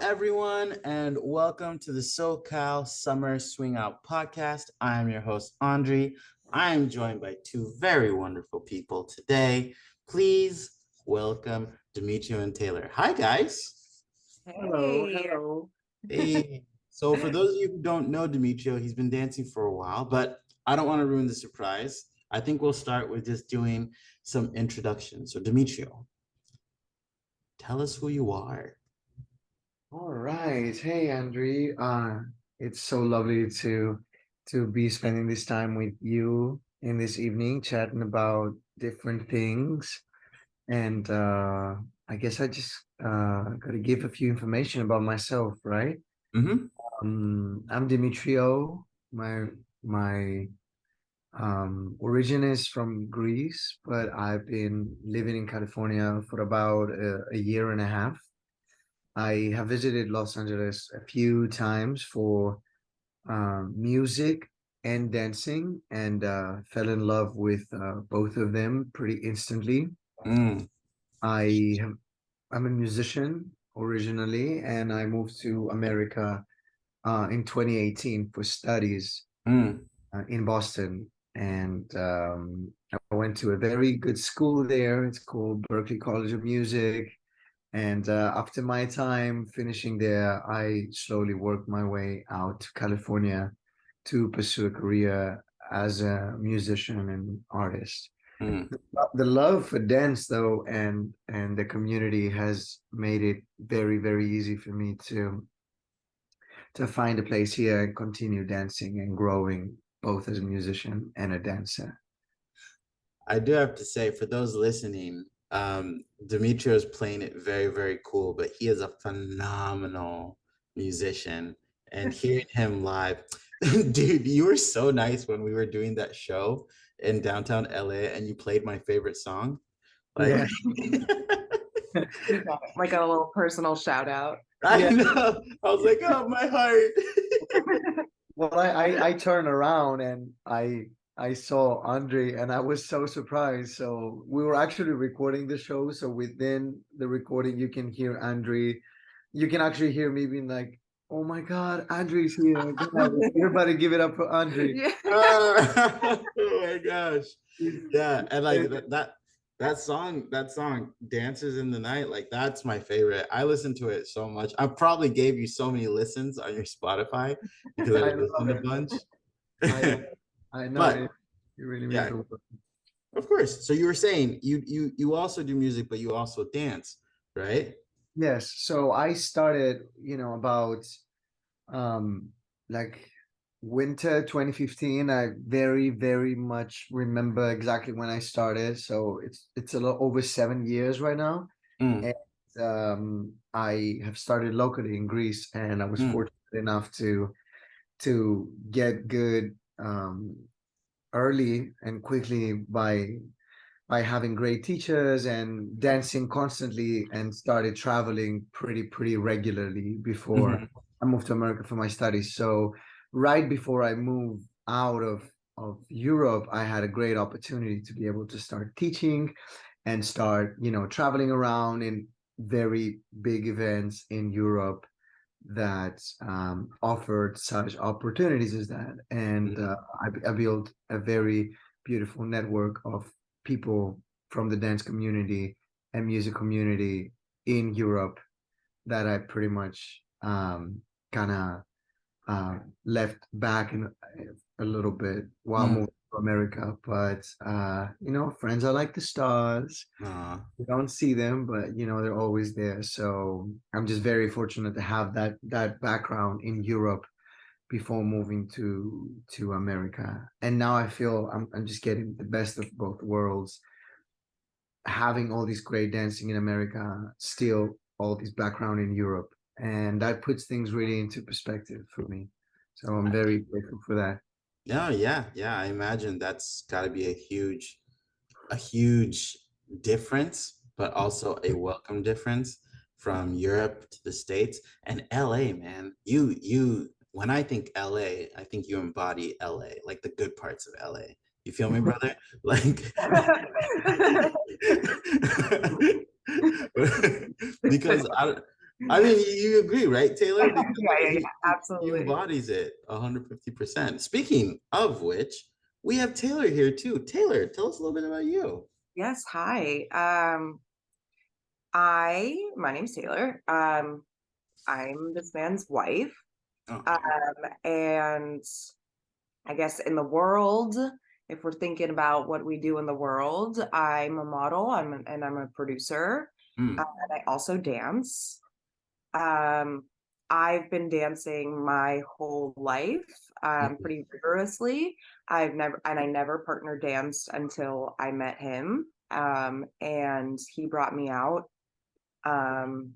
everyone, and welcome to the SoCal Summer Swing Out podcast. I am your host, Andre. I am joined by two very wonderful people today. Please welcome Dimitrio and Taylor. Hi, guys. Hello, Hey. hello. Hey. So, for those of you who don't know Dimitrio, he's been dancing for a while, but I don't want to ruin the surprise. I think we'll start with just doing some introductions. So, Dimitrio, tell us who you are. All right. Hey, Andre. It's so lovely to be spending this time with you in this evening, chatting about different things. And I guess I just gotta give a few information about myself, right? Mm-hmm. I'm Dimitrio. My origin is from Greece, but I've been living in California for about a year and a half. I have visited Los Angeles a few times for music and dancing, and fell in love with both of them pretty instantly. Mm, I have, I'm a musician originally, and I moved to America in 2018 for studies mm. in Boston. And I went to a very good school there. It's called Berklee College of Music. And after my time finishing there, I slowly worked my way out to California to pursue a career as a musician and artist. Mm. The love for dance, though, and the community has made it very, very easy for me to find a place here and continue dancing and growing both as a musician and a dancer. I do have to say, for those listening, Dimitri is playing it very, very cool, but he is a phenomenal musician. And hearing him live, dude, you were so nice when we were doing that show in downtown LA and you played my favorite song. Like, Yeah. Like a little personal shout out. I Yeah. know. I was like, oh, my heart. Well, I turned around and I saw Andre and I was so surprised. So we were actually recording the show. So within the recording, you can hear Andre. You can actually hear me being like, "Oh my God, Andre's here! Guys, everybody, give it up for Andre!" Yeah. Oh my gosh. He's- Yeah, and like he's- that song Dances in the Night, like that's my favorite. I listen to it so much. I probably gave you so many listens on your Spotify because I I love listened a it. bunch. I love it. I know But it really means yeah, a lot. of course. So you were saying you also do music, but you also dance, right? Yes. So I started, about um like winter 2015. I very, very much remember exactly when I started. So it's a little over 7 years right now. Mm, And I have started locally in Greece, and I was mm, fortunate enough to get good early and quickly by having great teachers and dancing constantly, and started traveling pretty regularly before mhm, I moved to America for my studies. So right before I moved out of Europe, I had a great opportunity to be able to start teaching and start, traveling around in very big events in Europe that offered such opportunities as that. And mm. I built a very beautiful network of people from the dance community and music community in Europe that I pretty much kind of left back in a little bit while Mm. moving to America. But friends are like the stars. Aw. You don't see them, but they're always there. So I'm just very fortunate to have that background in Europe before moving to America. And now I feel I'm just getting the best of both worlds, having all this great dancing in America, still all this background in Europe. And that puts things really into perspective for me. So I'm very grateful for that. No, yeah, yeah. I imagine that's got to be a huge difference, but also a welcome difference from Europe to the States and LA, man. When I think LA, I think you embody LA, like the good parts of LA. You feel me, brother? Like because I mean, you agree, right, Taylor? Because Yeah, he absolutely. embodies it 150%. Speaking of which, we have Taylor here too. Taylor, tell us a little bit about you. Yes, hi. My name's Taylor. I'm this man's wife. Okay. And I guess in the world, if we're thinking about what we do in the world, I'm a model, and I'm a producer, Mm, and I also dance. Um, I've been dancing my whole life, mhm, pretty rigorously. I never partner danced until I met him. And he brought me out. Um,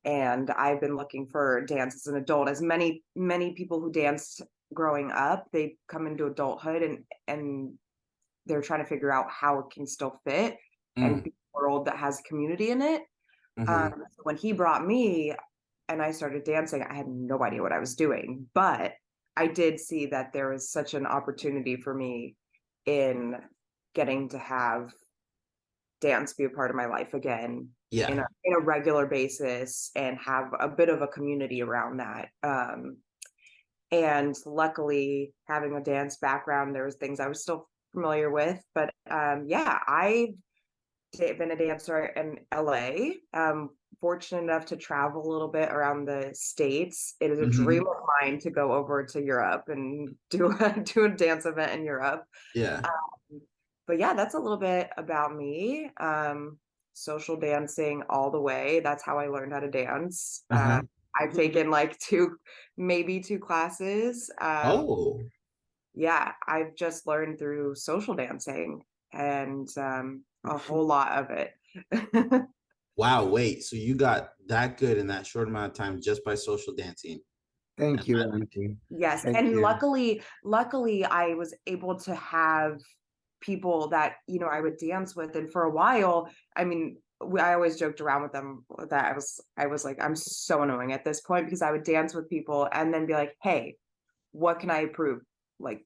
and I've been looking for dance as an adult. As many people who danced growing up, they come into adulthood and they're trying to figure out how it can still fit and mm, be a world that has community in it. mhm. So when he brought me and I started dancing, I had no idea what I was doing, but I did see that there was such an opportunity for me in getting to have dance be a part of my life again Yeah. in a regular basis and have a bit of a community around that. And luckily, having a dance background, there was things I was still familiar with. But yeah, I've been a dancer in LA. Fortunate enough to travel a little bit around the states. It is a dream Mhm. of mine to go over to Europe and do a dance event in Europe. Yeah. But yeah, that's a little bit about me. Social dancing all the way. That's how I learned how to dance. Uh-huh. I've taken like maybe two classes. Oh, Yeah, I've just learned through social dancing and a whole lot of it. wow. Wait, so you got that good in that short amount of time just by social dancing? Thank you, Auntie. Yes, Thank and you. luckily I was able to have people that, I would dance with. And for a while, I mean, I always joked around with them that I was like, I'm so annoying at this point because I would dance with people and then be like, hey, what can I improve? Like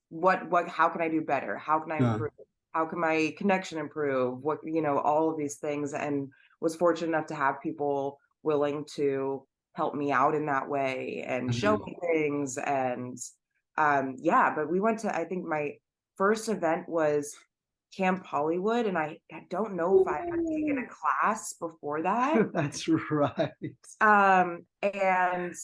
how can I do better? How can I Uh, improve? How can my connection improve? All of these things, and was fortunate enough to have people willing to help me out in that way and show mhm. me things. And yeah, but we went to, I think my first event was Camp Hollywood, and I don't know if I had taken Ooh, a class before that. that's right. And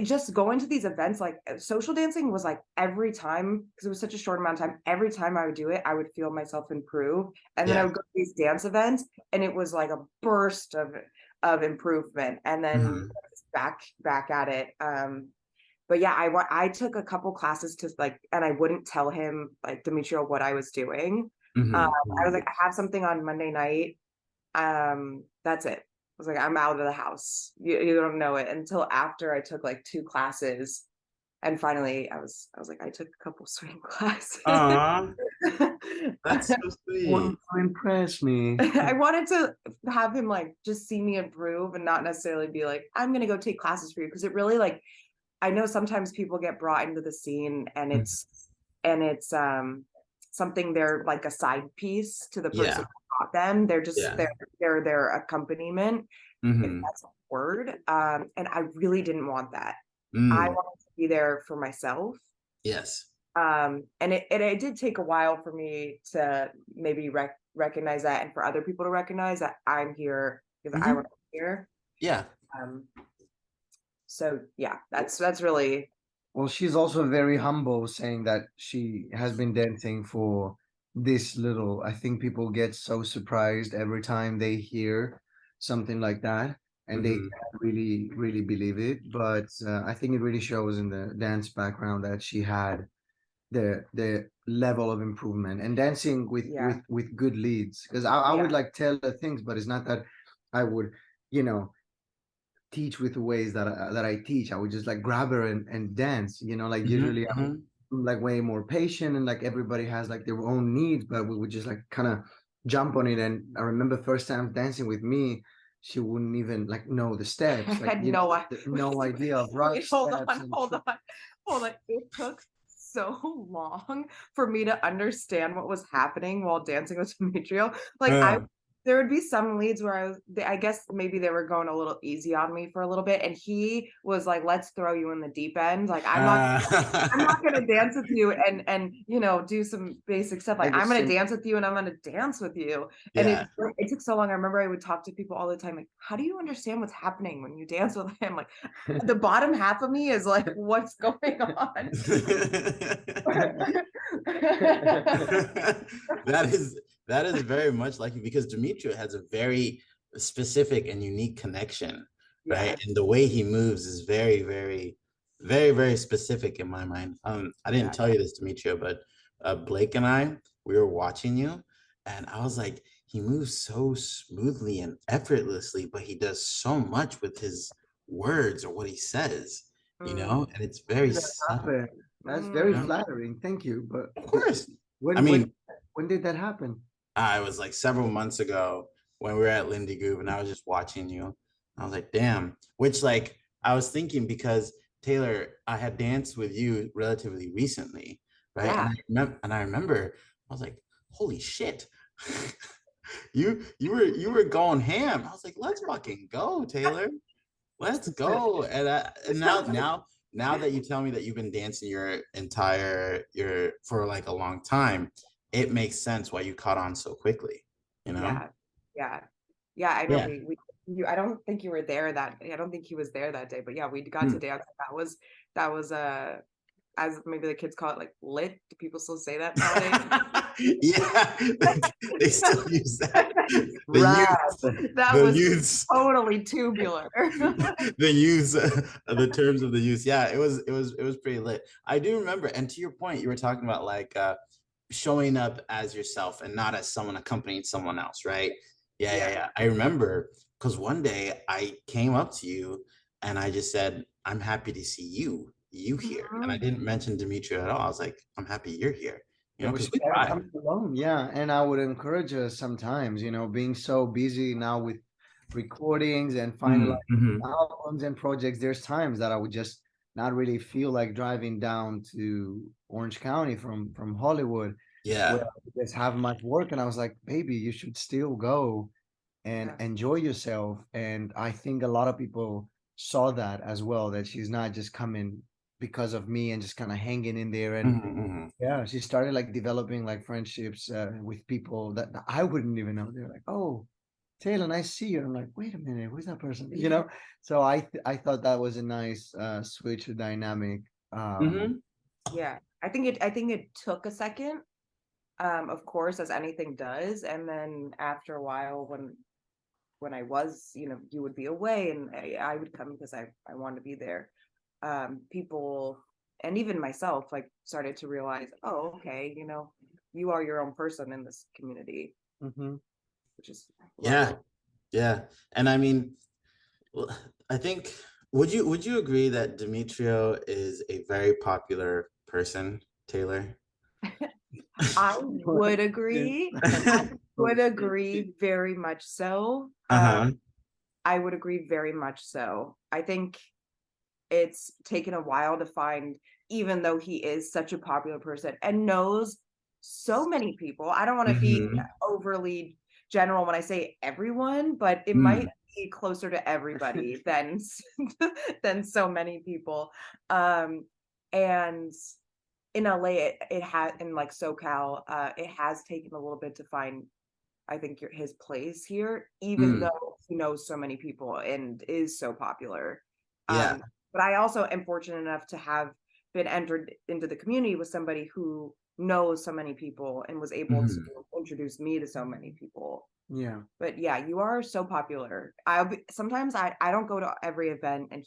just going to these events, like social dancing was like every time, because it was such a short amount of time, every time I would do it, I would feel myself improve. And then I Yeah. would go to these dance events and it was like a burst of improvement. And then Mhm, back at it. But yeah, I took a couple classes to like, and I wouldn't tell him, like, Dimitrio, what I was doing. mhm, I was mhm. like, I have something on Monday night. That's it. I was like, I'm out of the house. You don't know it until after I took like two classes. And finally I was like, I took a couple swing classes. Aw, that's so Want sweet. to impress me. I wanted to have him like just see me improve and not necessarily be like, I'm gonna go take classes for you. Because it really, like, I know sometimes people get brought into the scene and Mhm. it's something, they're like a side piece to the person Yeah. who taught them. They're just Yeah. they're their accompaniment, if Mhm. that's a word. And I really didn't want that. I Mm. wanted to be there for myself. Yes. And it did take a while for me to maybe recognize that, and for other people to recognize that I'm here because I Mhm. want to be here. Yeah. Um, so yeah, that's really, Well, she's also very humble, saying that she has been dancing for this little. I think people get so surprised every time they hear something like that, and they Mhm. can't really, really believe it. But I think it really shows in the dance background that she had the level of improvement and dancing with yeah, good leads. Because I would yeah. like tell her things, but it's not that I would, you know, teach with the ways that I teach. I would just like grab her and dance, like Mhm. usually Mhm. I'm like way more patient and like everybody has like their own needs, but we would just like kind of jump on it. And I remember first time dancing with me, she wouldn't even like know the I steps, like had no no idea of right wait, hold steps on, and hold on, hold on. It took so long for me to understand what was happening while dancing with Dimitrio. Like Yeah. there would be some leads where I guess maybe they were going a little easy on me for a little bit, and he was like, "Let's throw you in the deep end. Like, I'm not gonna dance with you and do some basic stuff. Like, I'm gonna dance with you and I'm gonna dance with you." And Yeah. it took so long. I remember I would talk to people all the time, like, "How do you understand what's happening when you dance with him?" Like, the bottom half of me is like, "What's going on?" That is very much like you, because Dimitrio has a very specific and unique connection, right? Yeah, And the way he moves is very, very, very, very specific in my mind. I didn't yeah. tell you this, Dimitrio, but Blake and I, we were watching you, and I was like, he moves so smoothly and effortlessly, but he does so much with his words or what he says, Mm, and it's very That subtle. happened. That's very mm. flattering. Thank you. But Of course. I when when mean, when did that happen? it was like several months ago when we were at Lindy Group, and I was just watching you. I was like, damn. Which, like, I was thinking, because Taylor, I had danced with you relatively recently, right? Yeah. And I remember I was like, holy shit. You were going ham. I was like, let's fucking go, Taylor. Let's go. And now that you tell me that you've been dancing your for like a long time, it makes sense why you caught on so quickly, you know? Yeah, yeah, yeah. I know Yeah. we I don't think you were there I don't think he was there that day, but yeah, we got Hmm. to dance. That was as maybe the kids call it, like, lit. Do people still say that nowadays? Yeah, they still use that. The Rad. youth, That the was youths, totally tubular. the use the terms of the use. Yeah, it was pretty lit. I do remember, and to your point, you were talking about like showing up as yourself and not as someone accompanying someone else, right? Yeah, yeah, Yeah. yeah. I remember because one day I came up to you and I just said, I'm happy to see you here. And I Mhm. didn't mention Dimitri at all. I was like, I'm happy you're here, It was because we scary vibe. coming alone, yeah. And I would encourage us sometimes, being so busy now with recordings and finalizing Mm-hmm. albums and projects, there's times that I would just not really feel like driving down to Orange County from Hollywood, where Yeah. I just have much work. And I was like, baby, you should still go and Yeah. enjoy yourself. And I think a lot of people saw that as well, that she's not just coming because of me and just kind of hanging in there. And Mm-hmm. yeah, she started like developing like friendships with people that I wouldn't even know. They're like, "Oh, Taylor, nice to see you." And I'm like, "Wait a minute, who's that person?" So I thought that was a nice switch of dynamic. Mm-hmm. Yeah. I think it took a second, of course, as anything does. And then after a while, when I was, you would be away and I would come because I wanted to be there. People and even myself like started to realize, oh, okay, you are your own person in this community, Mhm. which is Yeah. lovely. Yeah. And I mean, I think, would you agree that Demetrio is a very popular person, Taylor? I would Yes. agree. Would agree very much so. Uh-huh. I would agree very much so. I think it's taken a while to find, even though he is such a popular person and knows so many people. I don't want to be Mm-hmm. overly general when I say everyone, but it might Mm. be closer to everybody than than so many people. And in LA, it has in like SoCal, it has taken a little bit to find, I think, his place here, even Mm. though he knows so many people and is so popular. Yeah. But I also am fortunate enough to have been entered into the community with somebody who knows so many people and was able to Mhm. introduce me to so many people. Yeah. But yeah, you are so popular. Sometimes I don't go to every event and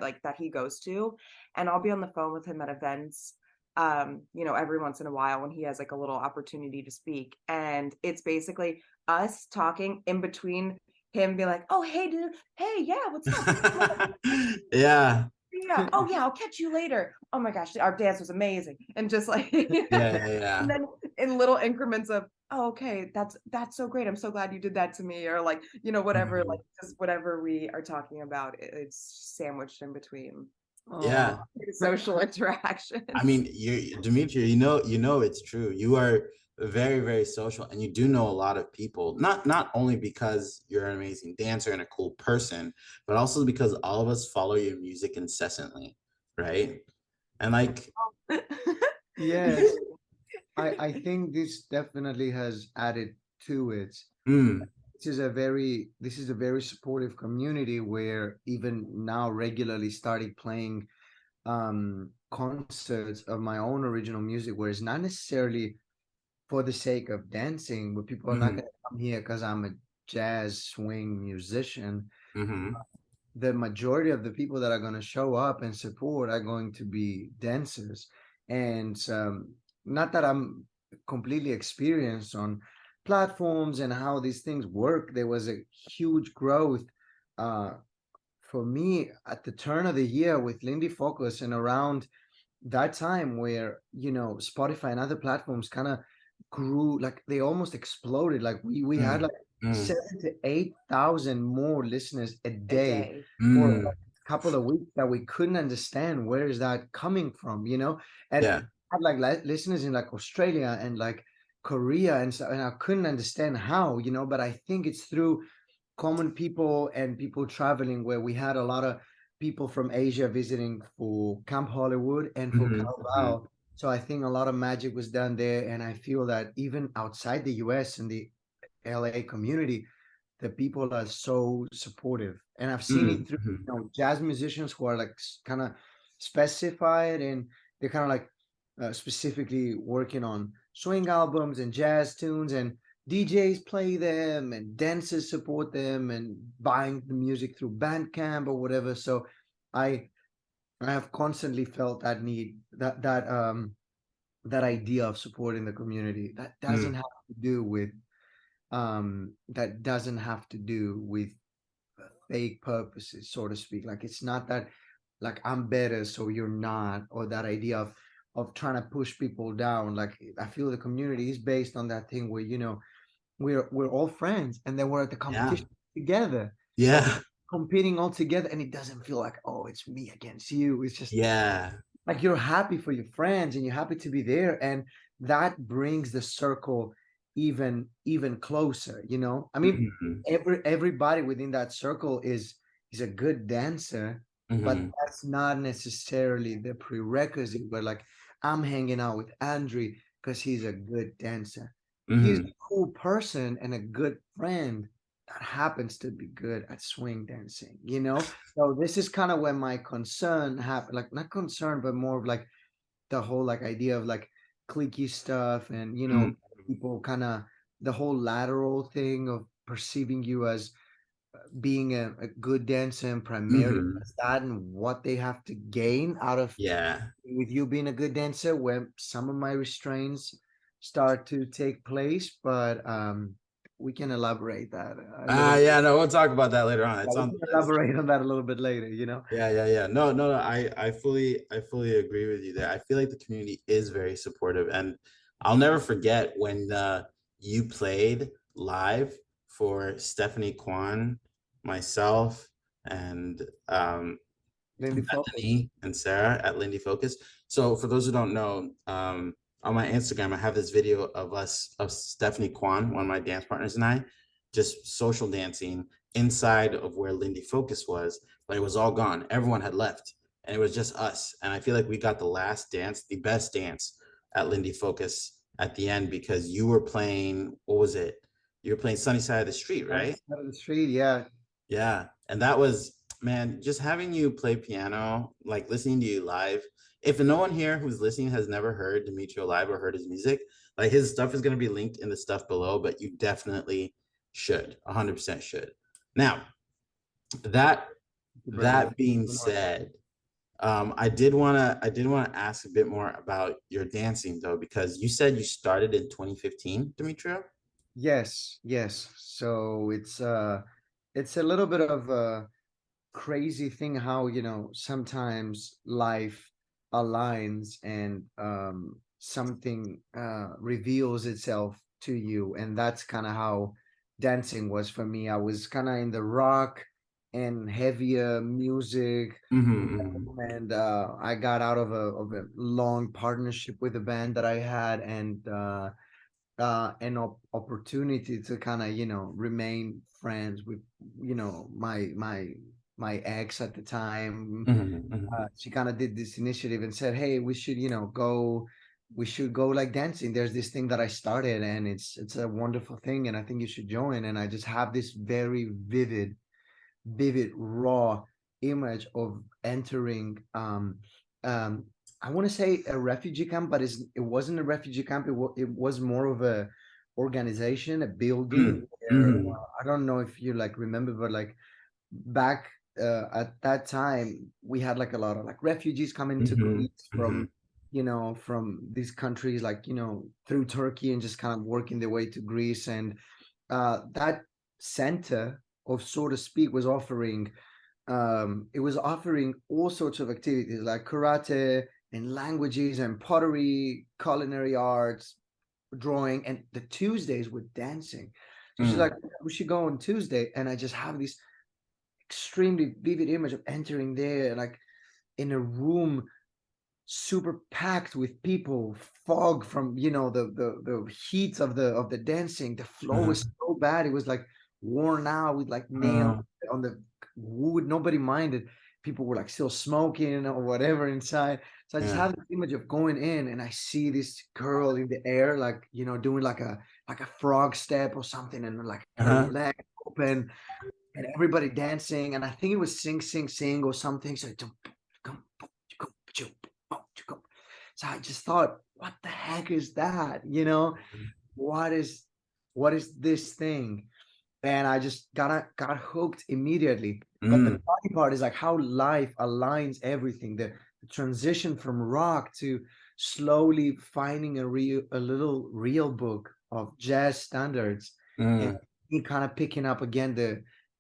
like that he goes to, and I'll be on the phone with him at events, every once in a while when he has like a little opportunity to speak, and it's basically us talking in between him being like, "Oh, hey, dude, hey, yeah, what's up? Yeah. Yeah, oh yeah, I'll catch you later. Oh my gosh, our dance was amazing." And just like Yeah, yeah, and yeah. then in little increments of, "Oh, okay, that's so great. I'm so glad you did that to me," or like, whatever, like Mhm. just whatever we are talking about, it's sandwiched in between Yeah. Oh. social interaction. I mean, Dimitri, it's true. You are very, very social, and you do know a lot of people, not only because you're an amazing dancer and a cool person, but also because all of us follow your music incessantly, right? And like, Yes, I think this definitely has added to it. mm, This is a very supportive community where even now regularly started playing concerts of my own original music, where it's not necessarily for the sake of dancing, but people are not mm, going to come here because I'm a jazz swing musician. mm-hmm, The majority of the people that are going to show up and support are going to be dancers. And not that I'm completely experienced on platforms and how these things work. There was a huge growth uh, for me at the turn of the year with Lindy Focus, and around that time where Spotify and other platforms kind of grew, like they almost exploded. Like we had mm, like mm, 7 to 8 thousand more listeners a A day day. for mm, a couple of weeks, that we couldn't understand where is that coming from, and yeah, had like listeners in like Australia and like Korea and so, and I couldn't understand how, but I think it's through common people and people traveling, where we had a lot of people from Asia visiting for Camp Hollywood and for mm-hmm, mm-hmm, Carnival. So I think a lot of magic was done there. And I feel that even outside the US and the LA community, the people are so supportive. And I've seen it through, mm-hmm, jazz musicians who are like kind of specified, and they're kind of like specifically working on swing albums and jazz tunes, and DJs play them and dancers support them and buying the music through Bandcamp or whatever. So I I have constantly felt that need, that idea of supporting the community. mm, That doesn't have to do with fake purposes, so to speak. Like it's not that like I'm better so you're not, or that idea of trying to push people down. Like I feel the community is based on that thing where we're all friends, and then we're at the yeah, competition together, like yeah, competing all together, and it doesn't feel like, oh, it's me against you. It's just yeah, like you're happy for your friends and you're happy to be there, and that brings the circle even closer. I mean, mm-hmm, everybody within that circle is a good dancer, but mm-hmm, that's not necessarily the prerequisite. Where like I'm hanging out with Andre because he's a good dancer. He's mm-hmm, a cool person and a good friend that happens to be good at swing dancing. So this is kind of where my concern happened, like not concern, but more of like the whole like idea of like cliquey stuff, and people kind of the whole lateral thing of perceiving you as being a good dancer, and primarily mm-hmm, as that, and what they have to gain out of yeah. with you being a good dancer, where some of my restraints start to take place. But we can elaborate that a little Ah, bit. yeah, no, we'll talk about that later on. Yeah, It's we on can the list. elaborate on that a little bit later. Yeah, yeah, yeah. No, no, no. I fully agree with you there. I feel like the community is very supportive, and I'll never forget when you played live for Stephanie Kwan, myself, and Lindy Focus. Bethany and Sarah at Lindy Focus. So for those who don't know, on my Instagram, I have this video of us, of Stephanie Kwan, one of my dance partners, and I, just social dancing inside of where Lindy Focus was, but it was all gone. Everyone had left, and it was just us. And I feel like we got the last dance, the best dance at Lindy Focus at the end, because you were playing, what was it? You were playing Sunny Side of the Street, On the right? side of the street, yeah. Yeah. And that was, man, just having you play piano, like listening to you live. If no one here who's listening has never heard Dimitrio live or heard his music, like his stuff is going to be linked in the stuff below, but you definitely should, 100% should. Now, that Very much. that being said, I did want to ask a bit more about your dancing though, because you said you started in 2015, Dimitrio. Yes, yes. So it's a little bit of a crazy thing how, sometimes life aligns, and something reveals itself to you. And that's kind of how dancing was for me. I was kind of in the rock and heavier music, Mm-hmm, and I got out of a long partnership with a band that I had, and opportunity to kind of, remain friends with, my ex at the time. Mhm, mhm, She kind of did this initiative and said, "Hey, we should, go. We should go like dancing. There's this thing that I started, and it's a wonderful thing, and I think you should join." And I just have this very vivid, raw image of entering. Um, I want to say a refugee camp, but it wasn't a refugee camp. It was more of a organization, a building mm, where mhm, I don't know if you like remember, but like back at that time we had like a lot of like refugees coming to mhm, Greece mhm, from these countries, like through Turkey, and just kind of working their way to Greece. And that center, of so to speak, was offering all sorts of activities like karate and languages and pottery, culinary arts, drawing, and the Tuesdays with dancing. So she's mm, like, we should go on Tuesday. And I just have this extremely vivid image of entering there, like in a room super packed with people, fog from the heat of the dancing. The floor was mhm, so bad, it was like worn out with like nails uh, on the wood. Nobody minded. People were like still smoking or whatever inside. So I just yeah, have this image of going in, and I see this girl in the air, like doing like a frog step or something, and like her uh-huh, leg open, and everybody dancing. And I think it was sing, sing, sing or something. So so I just thought, what the heck is that? What is what is this thing? And I just got hooked immediately. But the mm, funny part is like how life aligns everything. The transition from rock to slowly finding a little real book of jazz standards, and mm, me kind of picking up again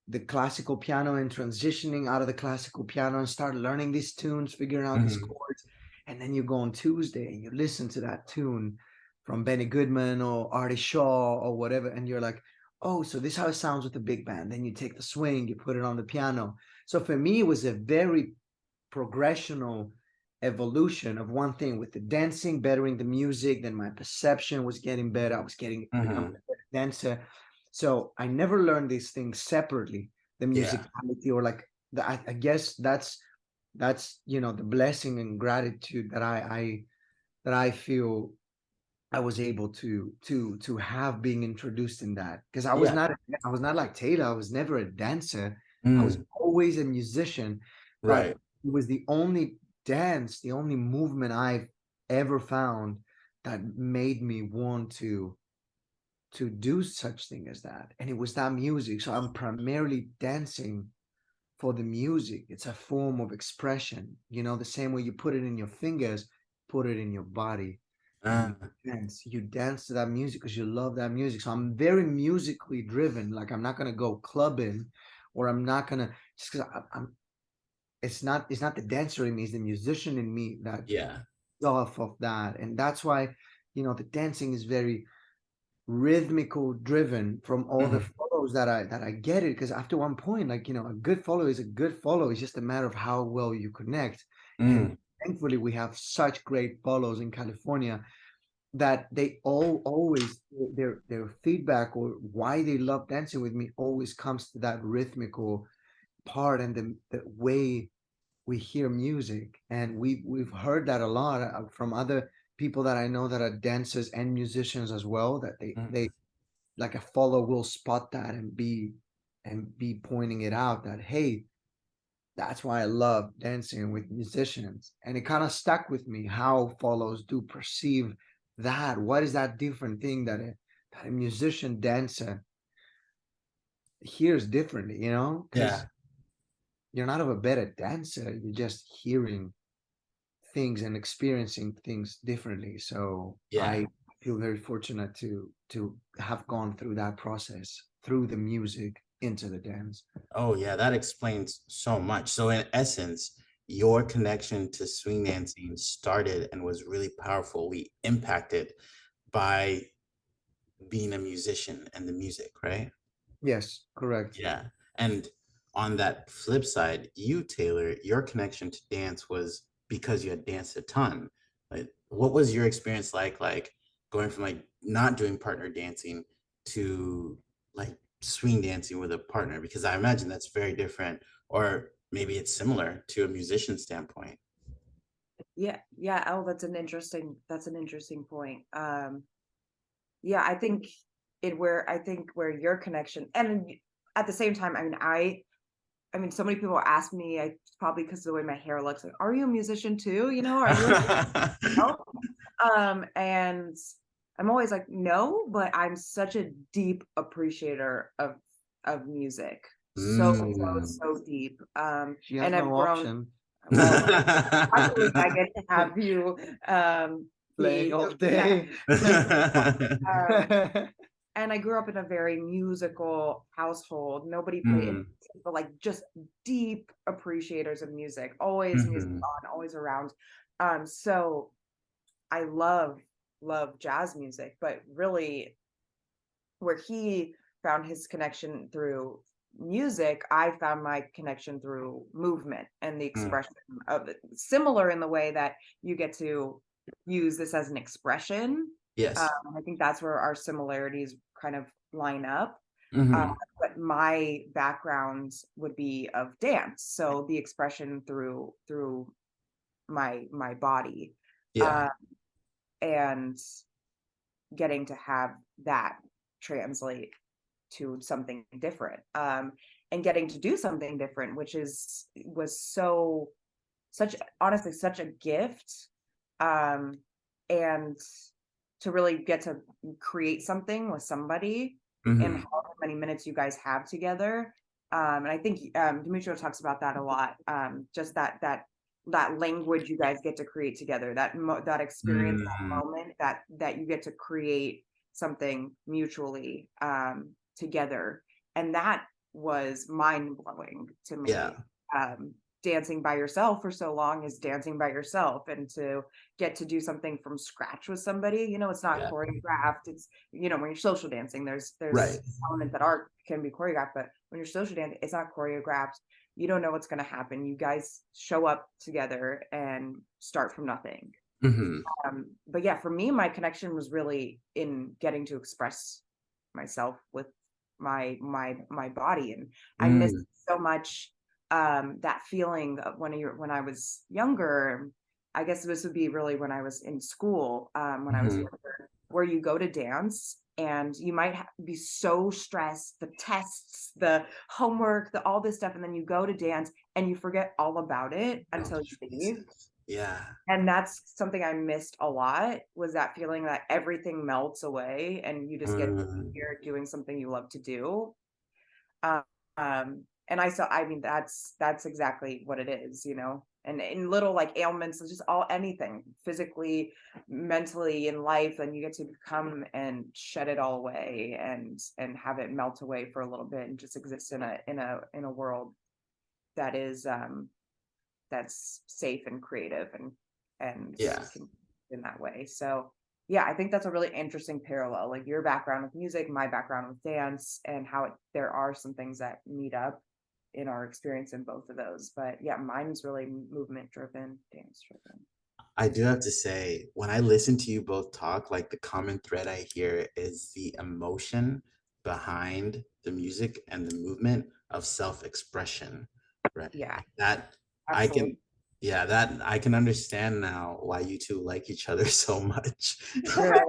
the classical piano and transitioning out of the classical piano and start learning these tunes, figuring out these mhm, chords. And then you go on Tuesday and you listen to that tune from Benny Goodman or Artie Shaw or whatever, and you're like, oh, so this is how it sounds with the big band. Then you take the swing, you put it on the piano. So for me, it was a very progressional evolution of one thing, with the dancing, bettering the music. Then my perception was getting better. I was becoming mhm, a better dancer. So I never learned these things separately, the yeah, musicality, or like I guess that's the blessing and gratitude that I feel I was able to have being introduced in that, because yeah, I was not like Taylor. I was never a dancer. I was mm, always a musician, but right, it was the only dance, the only movement I've ever found that made me want to do such thing as that. And it was that music. So I'm primarily dancing for the music. It's a form of expression, the same way you put it in your fingers, put it in your body, and uh, you dance to that music because you love that music. So I'm very musically driven. Like, I'm not gonna go clubbing, or I'm not gonna, just because I'm it's not the dancer in me, it's the musician in me that yeah, off of that. And that's why the dancing is very rhythmical driven from all the mhm, follows that I get it. Because after one point, like, a good follow is a good follow. It's just a matter of how well you connect. And mm, thankfully we have such great follows in California that they all always, their feedback or why they love dancing with me always comes to that rhythmical part, and the way we hear music. And we've heard that a lot from other people that I know that are dancers and musicians as well, that they mm, like a follower will spot that and be pointing it out, that hey, that's why I love dancing with musicians. And it kind of stuck with me how follows do perceive that. What is that different thing that a musician dancer hears differently, yeah, because you're not of a better dancer, you're just hearing things and experiencing things differently. So yeah. I feel very fortunate to have gone through that process, through the music into the dance. Oh, yeah, that explains so much. So in essence, your connection to swing dancing started and was really powerfully impacted by being a musician and the music, right? Yes, correct. Yeah. And on that flip side, you, Taylor, your connection to dance was because you had danced a ton. Like, what was your experience like going from like not doing partner dancing to like swing dancing with a partner? Because I imagine that's very different, or maybe it's similar to a musician standpoint. Yeah. Oh, that's an interesting point. Yeah, I think where your connection, and at the same time, I mean, so many people ask me, I probably because of the way my hair looks, like, are you a musician too? You know, are you a musician? And I'm always like, no, but I'm such a deep appreciator of music. Mm. So deep. She has And I've no grown, option. well, actually I get to have you Playing be, all yeah. day. Um, and I grew up in a very musical household. Nobody played, Mm, but like just deep appreciators of music, always music mhm, on, always around. So I love jazz music, but really where he found his connection through music, I found my connection through movement and the mm. expression of it. Similar in the way that you get to use this as an expression. Yes. I think that's where our similarities kind of line up. Uh, Mhm. but my background would be of dance, so the expression through my body, Yeah. uh, and getting to have that translate to something different, and getting to do something different, which was such honestly such a gift, um, and to really get to create something with somebody in Mhm. however many minutes you guys have together. And I think Dimitrio talks about that a lot. Just that language you guys get to create together, that experience, that Mm. moment that you get to create something mutually, together, and that was mind blowing to me. Yeah. Um, Dancing by yourself for so long is dancing by yourself, and to get to do something from scratch with somebody, it's not Yeah. choreographed. It's, when you're social dancing, Right. there's elements that are can be choreographed, but when you're social dancing, it's not choreographed. You don't know what's going to happen. You guys show up together and start from nothing. Mhm. But yeah, for me, my connection was really in getting to express myself with my body, and I miss Mm. so much that feeling of when I was younger. I guess this would be really when I was in school, when I was Mhm. younger, where you go to dance and you might be so stressed, the tests, the homework, the all this stuff, and then you go to dance and you forget all about it Oh, until you leave. Jesus. Yeah. And that's something I missed a lot, was that feeling that everything melts away and you just get Mm. here doing something you love to do. Um, and I mean, that's exactly what it is, and in little like ailments, it's just all anything physically, mentally in life, and you get to come and shed it all away and have it melt away for a little bit and just exist in a world that is that's safe and creative and Yeah. can in that way. So yeah, I think that's a really interesting parallel, like your background with music, my background with dance, and how there are some things that meet up in our experience in both of those. But yeah, mine's really movement driven, dance driven. I do have to say, when I listen to you both talk, like the common thread I hear is the emotion behind the music and the movement of self-expression, right? Yeah, Like that I absolutely. can, yeah, that I can understand now why you two like each other so much. I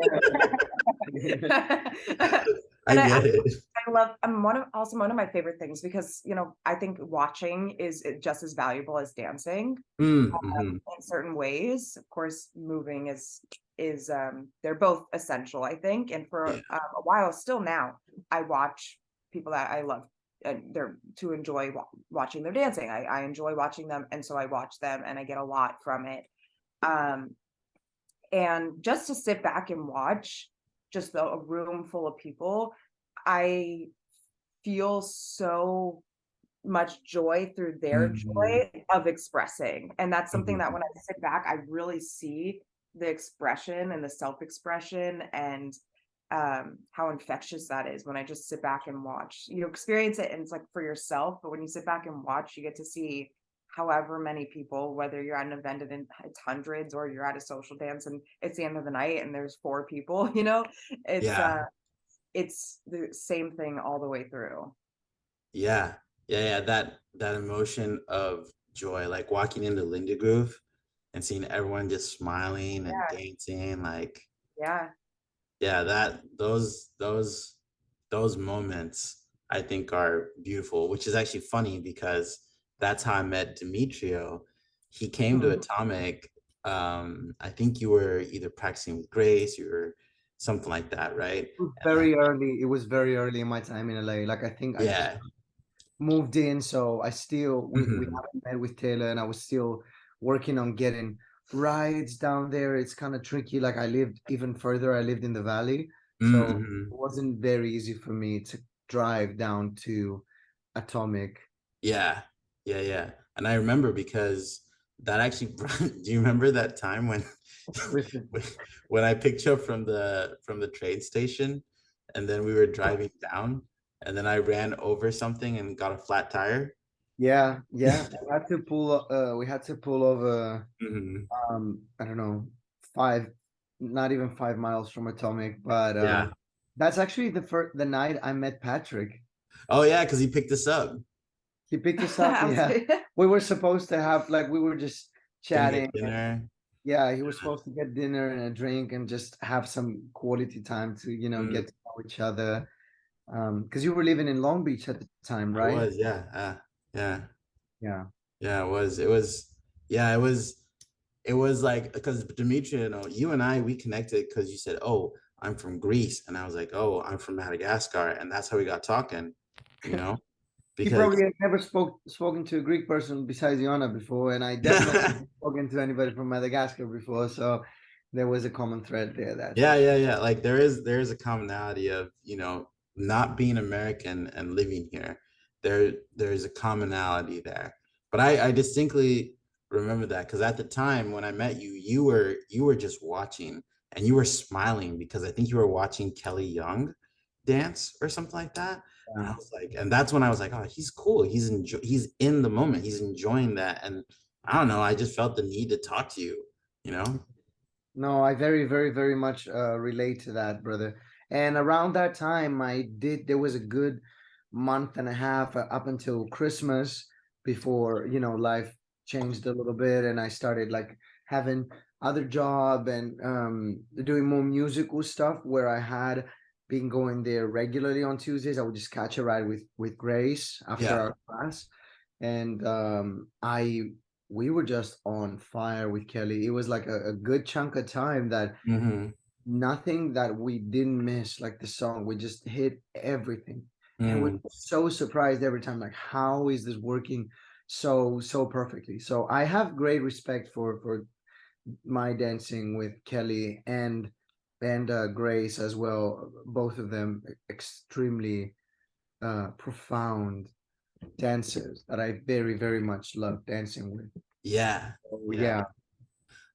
And get it. I love, I'm one of my favorite things, because I think watching is just as valuable as dancing, Mm, mhm. in certain ways. Of course, moving is they're both essential, I think. And for Yeah. a while, still now, I watch people that I love, and they're to enjoy watching their dancing. I enjoy watching them, and so I watch them, and I get a lot from it. Um, and just to sit back and watch just a room full of people, I feel so much joy through their Mhm, joy of expressing. And that's something that mhm. when I sit back, I really see the expression and the self-expression, and how infectious that is when I just sit back and watch. You experience it and it's like for yourself, but when you sit back and watch, you get to see however many people, whether you're at an event and it's hundreds or you're at a social dance and it's the end of the night and there's 4 people, it's Yeah. it's the same thing all the way through. Yeah. Yeah. That emotion of joy, like walking into Lindy Groove and seeing everyone just smiling and Yeah, dancing, like, yeah. yeah, those moments I think are beautiful, which is actually funny because that's how I met Dimitrio. He came to Mhm. Atomic. I think you were either practicing with Grace or something like that, right? It was And then, very early. It was very early in my time in LA. Like I think I just yeah. moved in, so I still we Mhm. haven't met with Taylor, and I was still working on getting rides down there. It's kind of tricky. Like I lived even further. I lived in the valley, so it Mhm. wasn't very easy for me to drive down to Atomic. Yeah. Yeah, yeah. And I remember because that actually brought, do you remember that time when Listen, when I picked you up from the train station and then we were driving down and then I ran over something and got a flat tire? yeah, yeah. We had to pull over. Mhm. I don't know, five, not even 5 miles from Atomic, but Yeah. that's actually the night I met Patrick. Oh yeah, because he picked us up. He picked us up. Yeah, we were supposed to have like we were just Gonna chatting. get dinner. Yeah, he was supposed to get dinner and a drink and just have some quality time to, Mm, get to know each other. Because you were living in Long Beach at the time, I right? was, yeah. Yeah. Yeah. Yeah, it was, yeah, it was like because Dimitri, you and I we connected because you said, "Oh, I'm from Greece," and I was like, "Oh, I'm from Madagascar," and that's how we got talking, you know, You because probably had never spoken to a Greek person besides Iona before, and I definitely haven't spoken to anybody from Madagascar before, so there was a common thread there, that's for yeah, sure. yeah, yeah. Like there is a commonality of, not being American and living here. There's a commonality there. But I distinctly remember that because at the time when I met you, you were just watching and you were smiling because I think you were watching Kelly Young dance or something like that. And I Yeah. was like, and that's when I was like, oh, he's cool. He's in the moment. He's enjoying that. And I don't know, I just felt the need to talk to you, you know? No, I very, very, very much relate to that, brother. And around that time, there was a good month and a half up until Christmas before, life changed a little bit and I started like having other job and doing more musical stuff where I had been going there regularly on Tuesdays. I would just catch a ride with Grace after Yeah. our class. And we were just on fire with Kelly. It was like a good chunk of time that Hmm. nothing that we didn't miss, like the song, we just hit everything. And we're Mm. so surprised every time, like, how is this working so perfectly? So I have great respect for my dancing with Kelly and Grace as well. Both of them extremely profound dancers that I very, very much love dancing with. Yeah. Oh Yeah. yeah.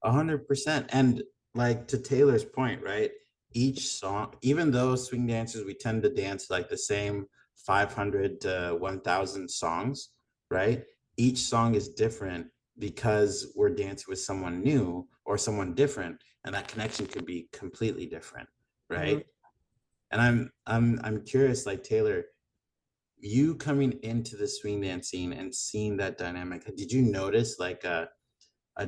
100%. And like to Taylor's point, right? Each song, even though swing dancers, we tend to dance like the same 500 to 1,000 songs, right? Each song is different because we're dancing with someone new or someone different, and that connection could be completely different, Mhm. right? And I'm curious, like Taylor, you coming into the swing dance scene and seeing that dynamic, did you notice like a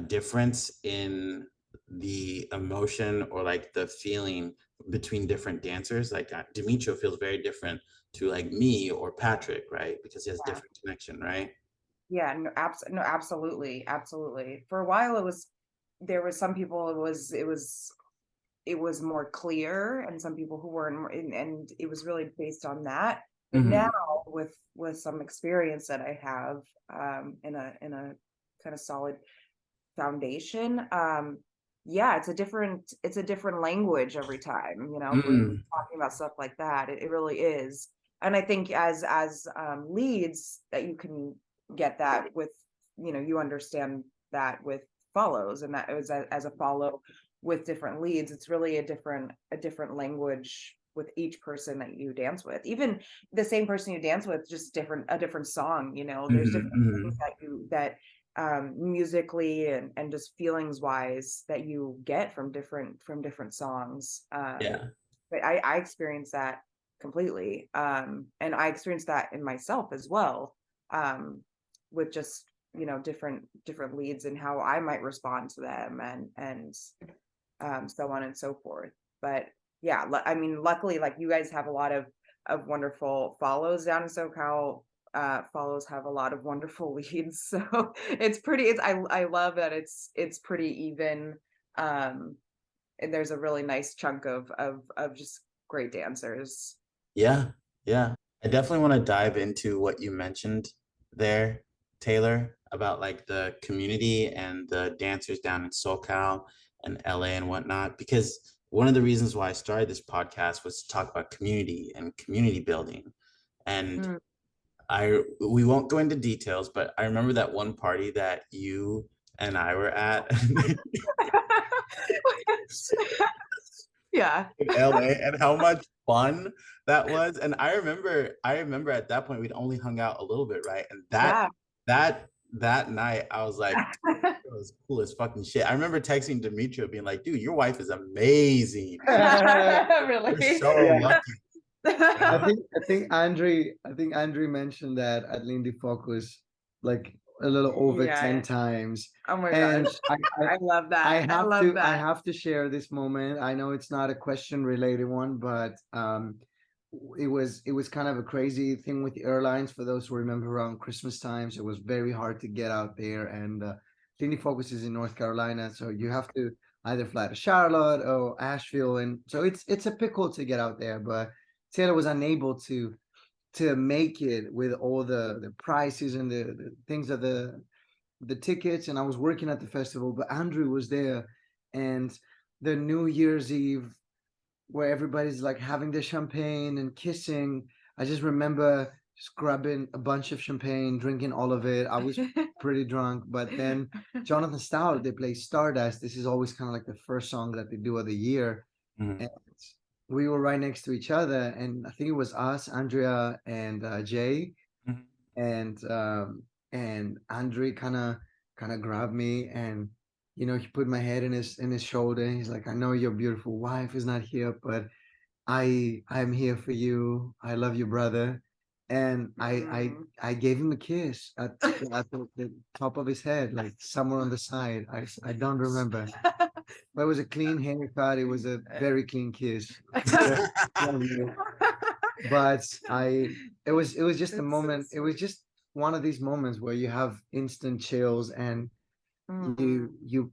difference in the emotion or like the feeling between different dancers? Like Dimitrio feels very different to like me or Patrick, right? Because he has Yeah. different connection, right? Yeah, no, absolutely, absolutely. For a while, there was some people it was more clear, and some people who weren't, and it was really based on that. But now, Hmm. with some experience that I have, in a kind of solid foundation, yeah, it's a different language every time. We're Mm. talking about stuff like that. It really is. And I think as leads that you can get that with, you understand that with follows, and that is as a follow with different leads. It's really a different language with each person that you dance with. Even the same person you dance with, just a different song. There's Hmm. different things Hmm. that musically and just feelings wise that you get from different songs. Yeah. But I experienced that completely. And I experienced that in myself as well. With just, different leads and how I might respond to them and so on and so forth. But yeah, I mean, luckily, like you guys have a lot of wonderful follows down in SoCal. Follows have a lot of wonderful leads, so I love that it's pretty even. Um, and there's a really nice chunk of just great dancers. Yeah, yeah. I definitely want to dive into what you mentioned there, Taylor, about like the community and the dancers down in SoCal and LA and whatnot, because one of the reasons why I started this podcast was to talk about community and community building. And Mm. we won't go into details, but I remember that one party that you and I were at Yeah. in LA and how much fun that was. And I remember at that point we'd only hung out a little bit, right? And that Yeah. that night I was like, it was cool as fucking shit. I remember texting Dimitrio being like, dude, your wife is amazing. You're Really. so Yeah. lucky. I Yeah. think Andre mentioned that at Lindy Focus like a little over Yeah. 10 times. Oh my And gosh. I love that. I love I that. have to share this moment. I know it's not a question related one, but it was kind of a crazy thing with the airlines. For those who remember, around Christmas times, it was very hard to get out there. And Lindy Focus is in North Carolina, so you have to either fly to Charlotte or Asheville, and so it's a pickle to get out there. But Taylor was unable to make it with all the prices and the things of the tickets, and I was working at the festival, but Andrew was there. And the New Year's Eve, where everybody's like having the champagne and kissing, I just remember just grabbing a bunch of champagne, drinking all of it. I was pretty drunk, but then Jonathan Stout, they play Stardust. This is always kind of like the first song that they do of the year. Mhm. And we were right next to each other, and I think it was us, Andrea and Jay, Mhm. and Andre kind of grabbed me, and he put my head in his shoulder, and he's like, I know your beautiful wife is not here, but I'm here for you. I love you, brother. And Mm. I gave him a kiss at the top of his head, like somewhere on the side. I don't remember, but it was a clean haircut. It was a very clean kiss. Very lovely. But it was just a It's so moment. It was sweet. just one of these moments where you have instant chills, and Mm. you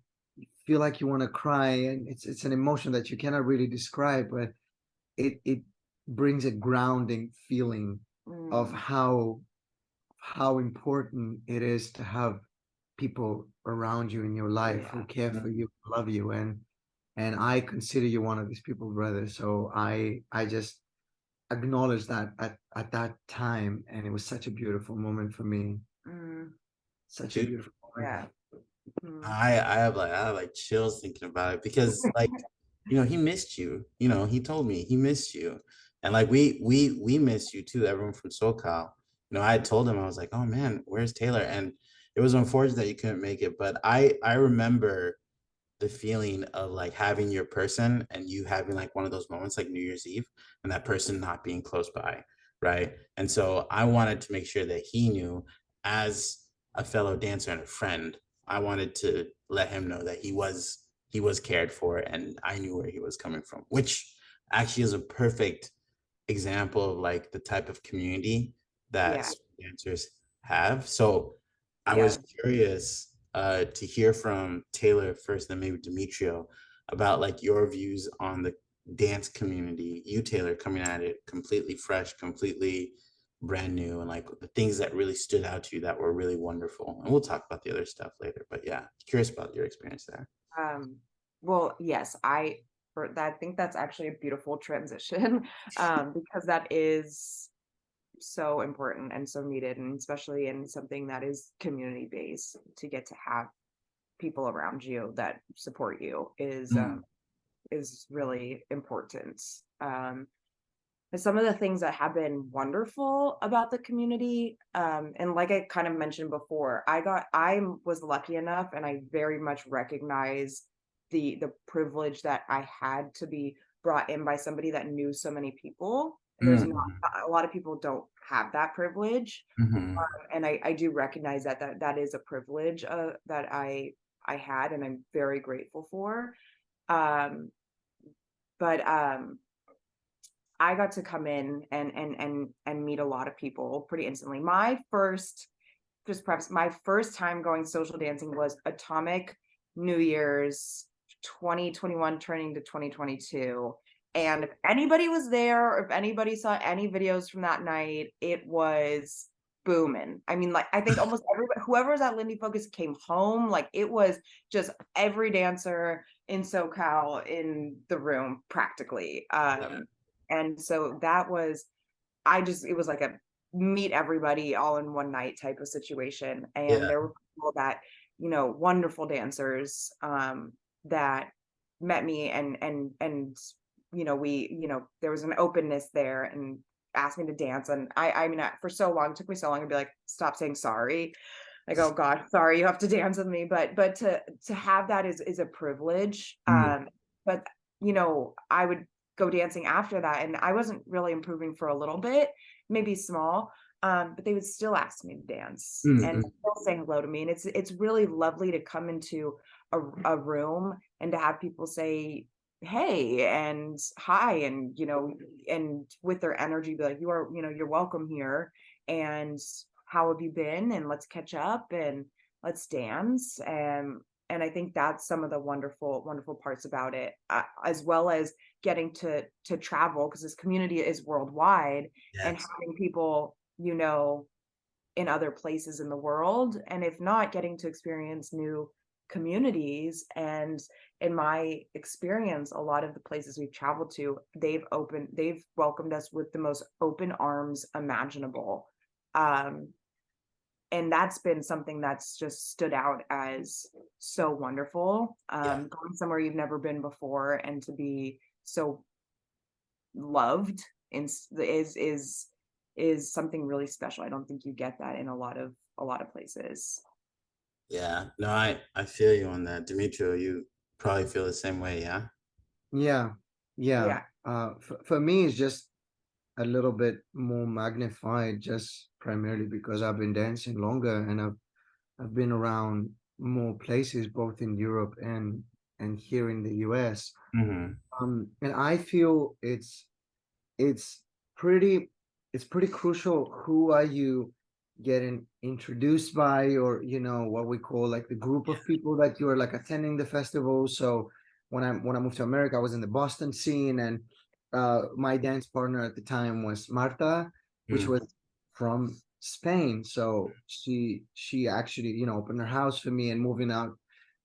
feel like you want to cry, and it's an emotion that you cannot really describe, but it brings a grounding feeling of Mm. how important it is to have people around you in your life who Yeah. care for you, love you, and I consider you one of these people, brother. So I just acknowledge that at that time, and it was such a beautiful moment for me. Mm. Such a Dude, beautiful moment. Yeah. Mm. I have like chills thinking about it because like he missed you. He told me he missed you, and like we missed you too. Everyone from SoCal. I had told him I was like, oh man, where's Taylor? And it was unfortunate that you couldn't make it, but I remember the feeling of like having your person and you having like one of those moments like New Year's Eve and that person not being close by, right? And so I wanted to make sure that he knew, as a fellow dancer and a friend, I wanted to let him know that he was cared for and I knew where he was coming from, which actually is a perfect example of like the type of community that Yeah. dancers have. So I was Yeah. curious to hear from Taylor first, then maybe Dimitrio, about like your views on the dance community. You, Taylor, coming at it completely fresh, completely brand new, and like the things that really stood out to you that were really wonderful. And we'll talk about the other stuff later. But yeah, curious about your experience there. Um, well, yes, for that, I think that's actually a beautiful transition, because that is so important and so needed, and especially in something that is community based, to get to have people around you that support you is Mm. really important. some of the things that have been wonderful about the community, and like I kind of mentioned before, I was lucky enough, and I very much recognize the privilege that I had to be brought in by somebody that knew so many people. There's not Mm-hmm. a lot of people don't have that privilege, Mm-hmm. and I do recognize that is a privilege that I had, and I'm very grateful for. Um, but I got to come in and meet a lot of people pretty instantly. My first, just perhaps my first time going social dancing was Atomic New Year's 2021 turning to 2022. And if anybody was there, or if anybody saw any videos from that night, it was booming. I mean, like I think almost everybody, whoever was at Lindy Focus came home. Like it was just every dancer in SoCal in the room practically. Yeah. And so that was, it was like a meet everybody all in one night type of situation. And Yeah. there were people that, wonderful dancers, that met me, and there was an openness there, and asked me to dance. And I mean, for so long, it took me so long to be like, stop saying sorry. Like, oh God, sorry, you have to dance with me. But to have that is a privilege. Mm. But I would go dancing after that, and I wasn't really improving for a little bit, maybe small, but they would still ask me to dance and Mm-hmm. still saying hello to me. And it's really lovely to come into a room and to have people say hey and hi, and and with their energy be like, you're welcome here, and how have you been, and let's catch up, and let's dance. And I think that's some of the wonderful parts about it, as well as getting to travel, because this community is worldwide, and Yes. having people in other places in the world, and if not, getting to experience new communities. And in my experience, a lot of the places we've traveled to, they've welcomed us with the most open arms imaginable. um and that's been something that's just stood out as so wonderful. Yeah. Going somewhere you've never been before, and to be so loved is something really special. I don't think you get that in a lot of places. Yeah. No, I feel you on that. Dimitrio, you probably feel the same way, yeah? Yeah, yeah. Yeah. For me, it's just a little bit more magnified, just primarily because I've been dancing longer, and I've been around more places, both in Europe and here in the US. Mm-hmm. And I feel it's pretty it's pretty crucial who are you getting introduced by, or what we call like the group of people that you're like attending the festival. So when I moved to America, I was in the Boston scene, and my dance partner at the time was Marta, which Mm. was from Spain. So she actually opened her house for me. And moving out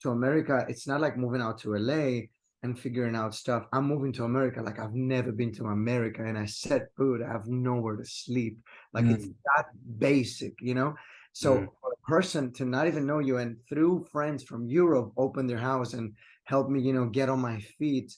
to America, it's not like moving out to LA and figuring out stuff. I'm moving to America like I've never been to America, and I set food. I have nowhere to sleep. Like it's Mm. that basic. Mm. So for a person to not even know you, and through friends from Europe open their house and help me, get on my feet,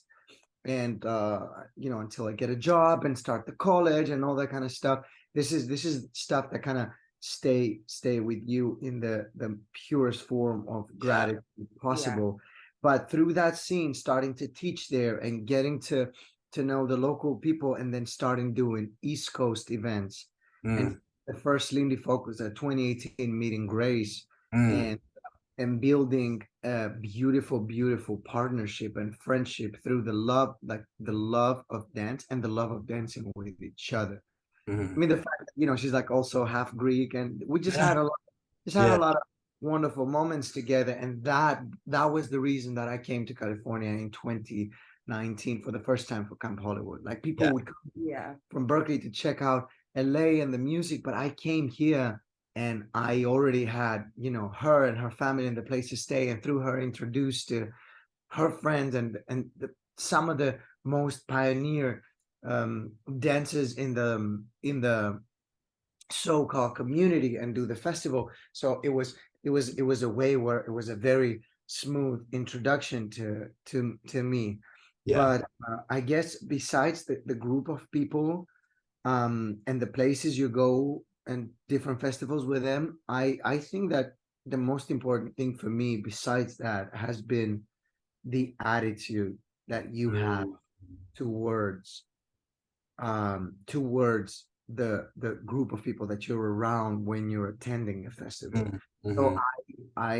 and until I get a job and start the college and all that kind of stuff. This is stuff that kind of stay with you in the purest form of Yeah. gratitude Yeah. possible. But through that scene, starting to teach there and getting to know the local people, and then starting doing East Coast events. And Mm. the first Lindy Focus at 2018 meeting Grace, Mm. and building a beautiful partnership and friendship through the love of dance and the love of dancing with each other. I Mm. mean, the fact that she's like also half Greek, and we just Yeah. had a Yeah. lot of wonderful moments together. And that was the reason that I came to California in 2019 for the first time for Camp Hollywood. Like, people Yeah. would come Yeah. from Berkeley to check out LA and the music, but I came here and I already had, her and her family and the place to stay, and through her introduced to her friends, some of the most pioneer dancers in the so-called community, and do the festival. So it was a way where it was a very smooth introduction to me. Yeah. But I guess besides the group of people, and the places you go and different festivals with them, I think that the most important thing for me besides that has been the attitude that you have Mm, towards towards the group of people that you're around when you're attending a festival. mm, So mhm, I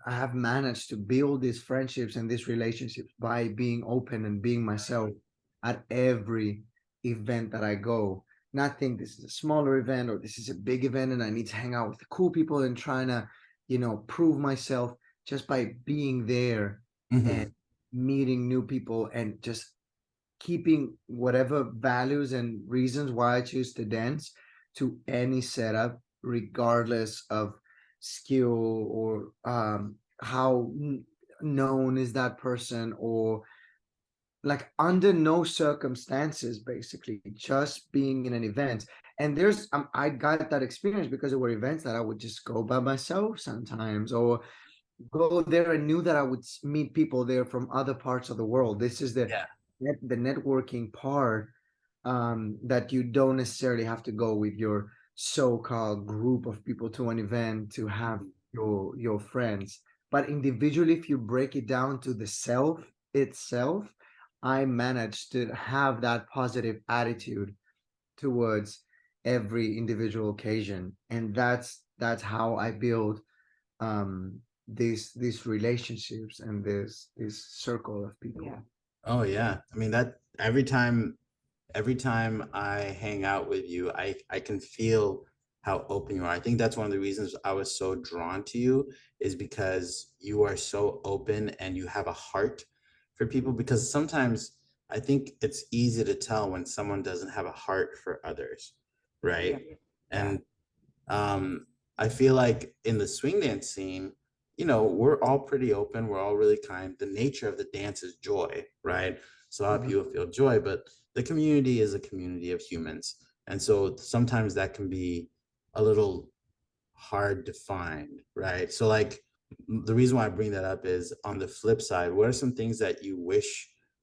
have managed to build these friendships and these relationships by being open and being myself at every event that I go. Not think this is a smaller event or this is a big event and I need to hang out with the cool people and trying to, prove myself just by being there and mhm, meeting new people and just keeping whatever values and reasons why I choose to dance to any setup, regardless of skill or how known is that person, or like under no circumstances, basically, just being in an event. And I got that experience because there were events that I would just go by myself sometimes, or go there and knew that I would meet people there from other parts of the world. This is yeah. the networking part, that you don't necessarily have to go with your so-called group of people to an event to have Mhm. your friends. But individually, if you break it down to the self itself, I managed to have that positive attitude towards every individual occasion, and that's how I build these relationships and this circle of Yeah. people. Oh yeah. I mean that every time I hang out with you, I can feel how open you are. I think that's one of the reasons I was so drawn to you is because you are so open and you have a heart for people because sometimes I think it's easy to tell when someone doesn't have a heart for others, Yeah. right? Yeah. And I feel like in the swing dance scene, we're all pretty open. We're all really kind. The nature of the dance is joy, right? So a lot of Mhm. people feel joy, but the community is a community of humans. And so sometimes that can be a little hard to find, right? So, like, the reason why I bring that up is on the flip side, what are some things that you wish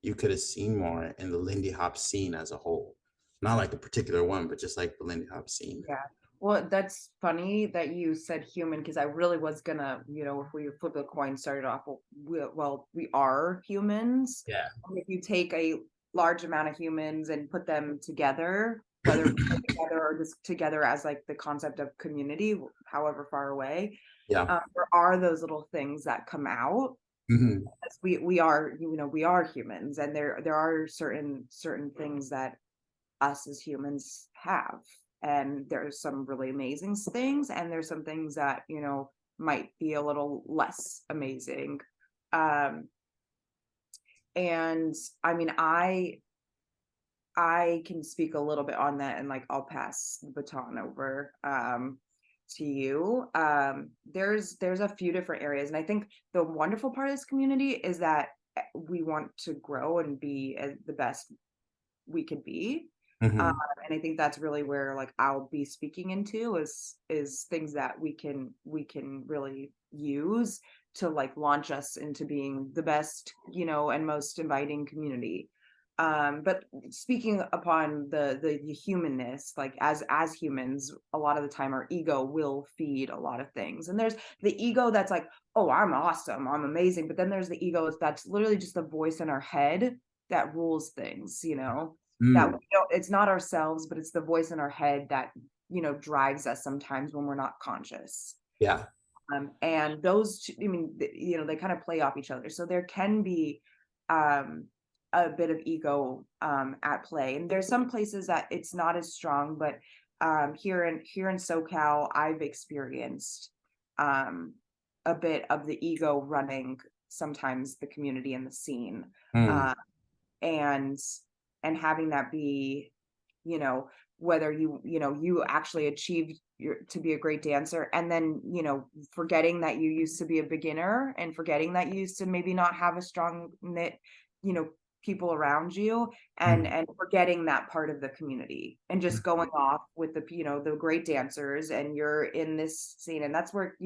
you could have seen more in the Lindy Hop scene as a whole? Not like a particular one, but just like the Lindy Hop scene. Yeah. Well, that's funny that you said human because I really was gonna, if we flip the coin, started off, we are humans. Yeah. And if you take a large amount of humans and put them together, whether put together or just together as like the concept of community, however far away, Yeah. there are those little things that come out. Hmm. As we are, we are humans, and there are certain things that us as humans have. And there's some really amazing things, and there's some things that, might be a little less amazing. Um, and I mean, I can speak a little bit on that, and like I'll pass the baton over to you. There's a few different areas, and I think the wonderful part of this community is that we want to grow and be the best we could be. Um, Hmm. and I think that's really where like I'll be speaking into is things that we can really use to like launch us into being the best, and most inviting community. But speaking upon the humanness, like as humans, a lot of the time our ego will feed a lot of things. And there's the ego that's like, oh, I'm awesome, I'm amazing. But then there's the ego that's literally just the voice in our head that rules things, that we Mm. don't, it's not ourselves, but it's the voice in our head that, drives us sometimes when we're not conscious. Yeah. And those two, I mean, they kind of play off each other. So there can be um, a bit of ego at play. And there's some places that it's not as strong, but here in SoCal, I've experienced um, a bit of the ego running sometimes the community and the scene. Mm. Uh, and having that be, you know whether you actually achieved to be a great dancer, and then forgetting that you used to be a beginner, and forgetting that you used to maybe not have a strong knit you know people around you, and Mm. forgetting that part of the community, and just going off with the great dancers, and you're in this scene. And that's where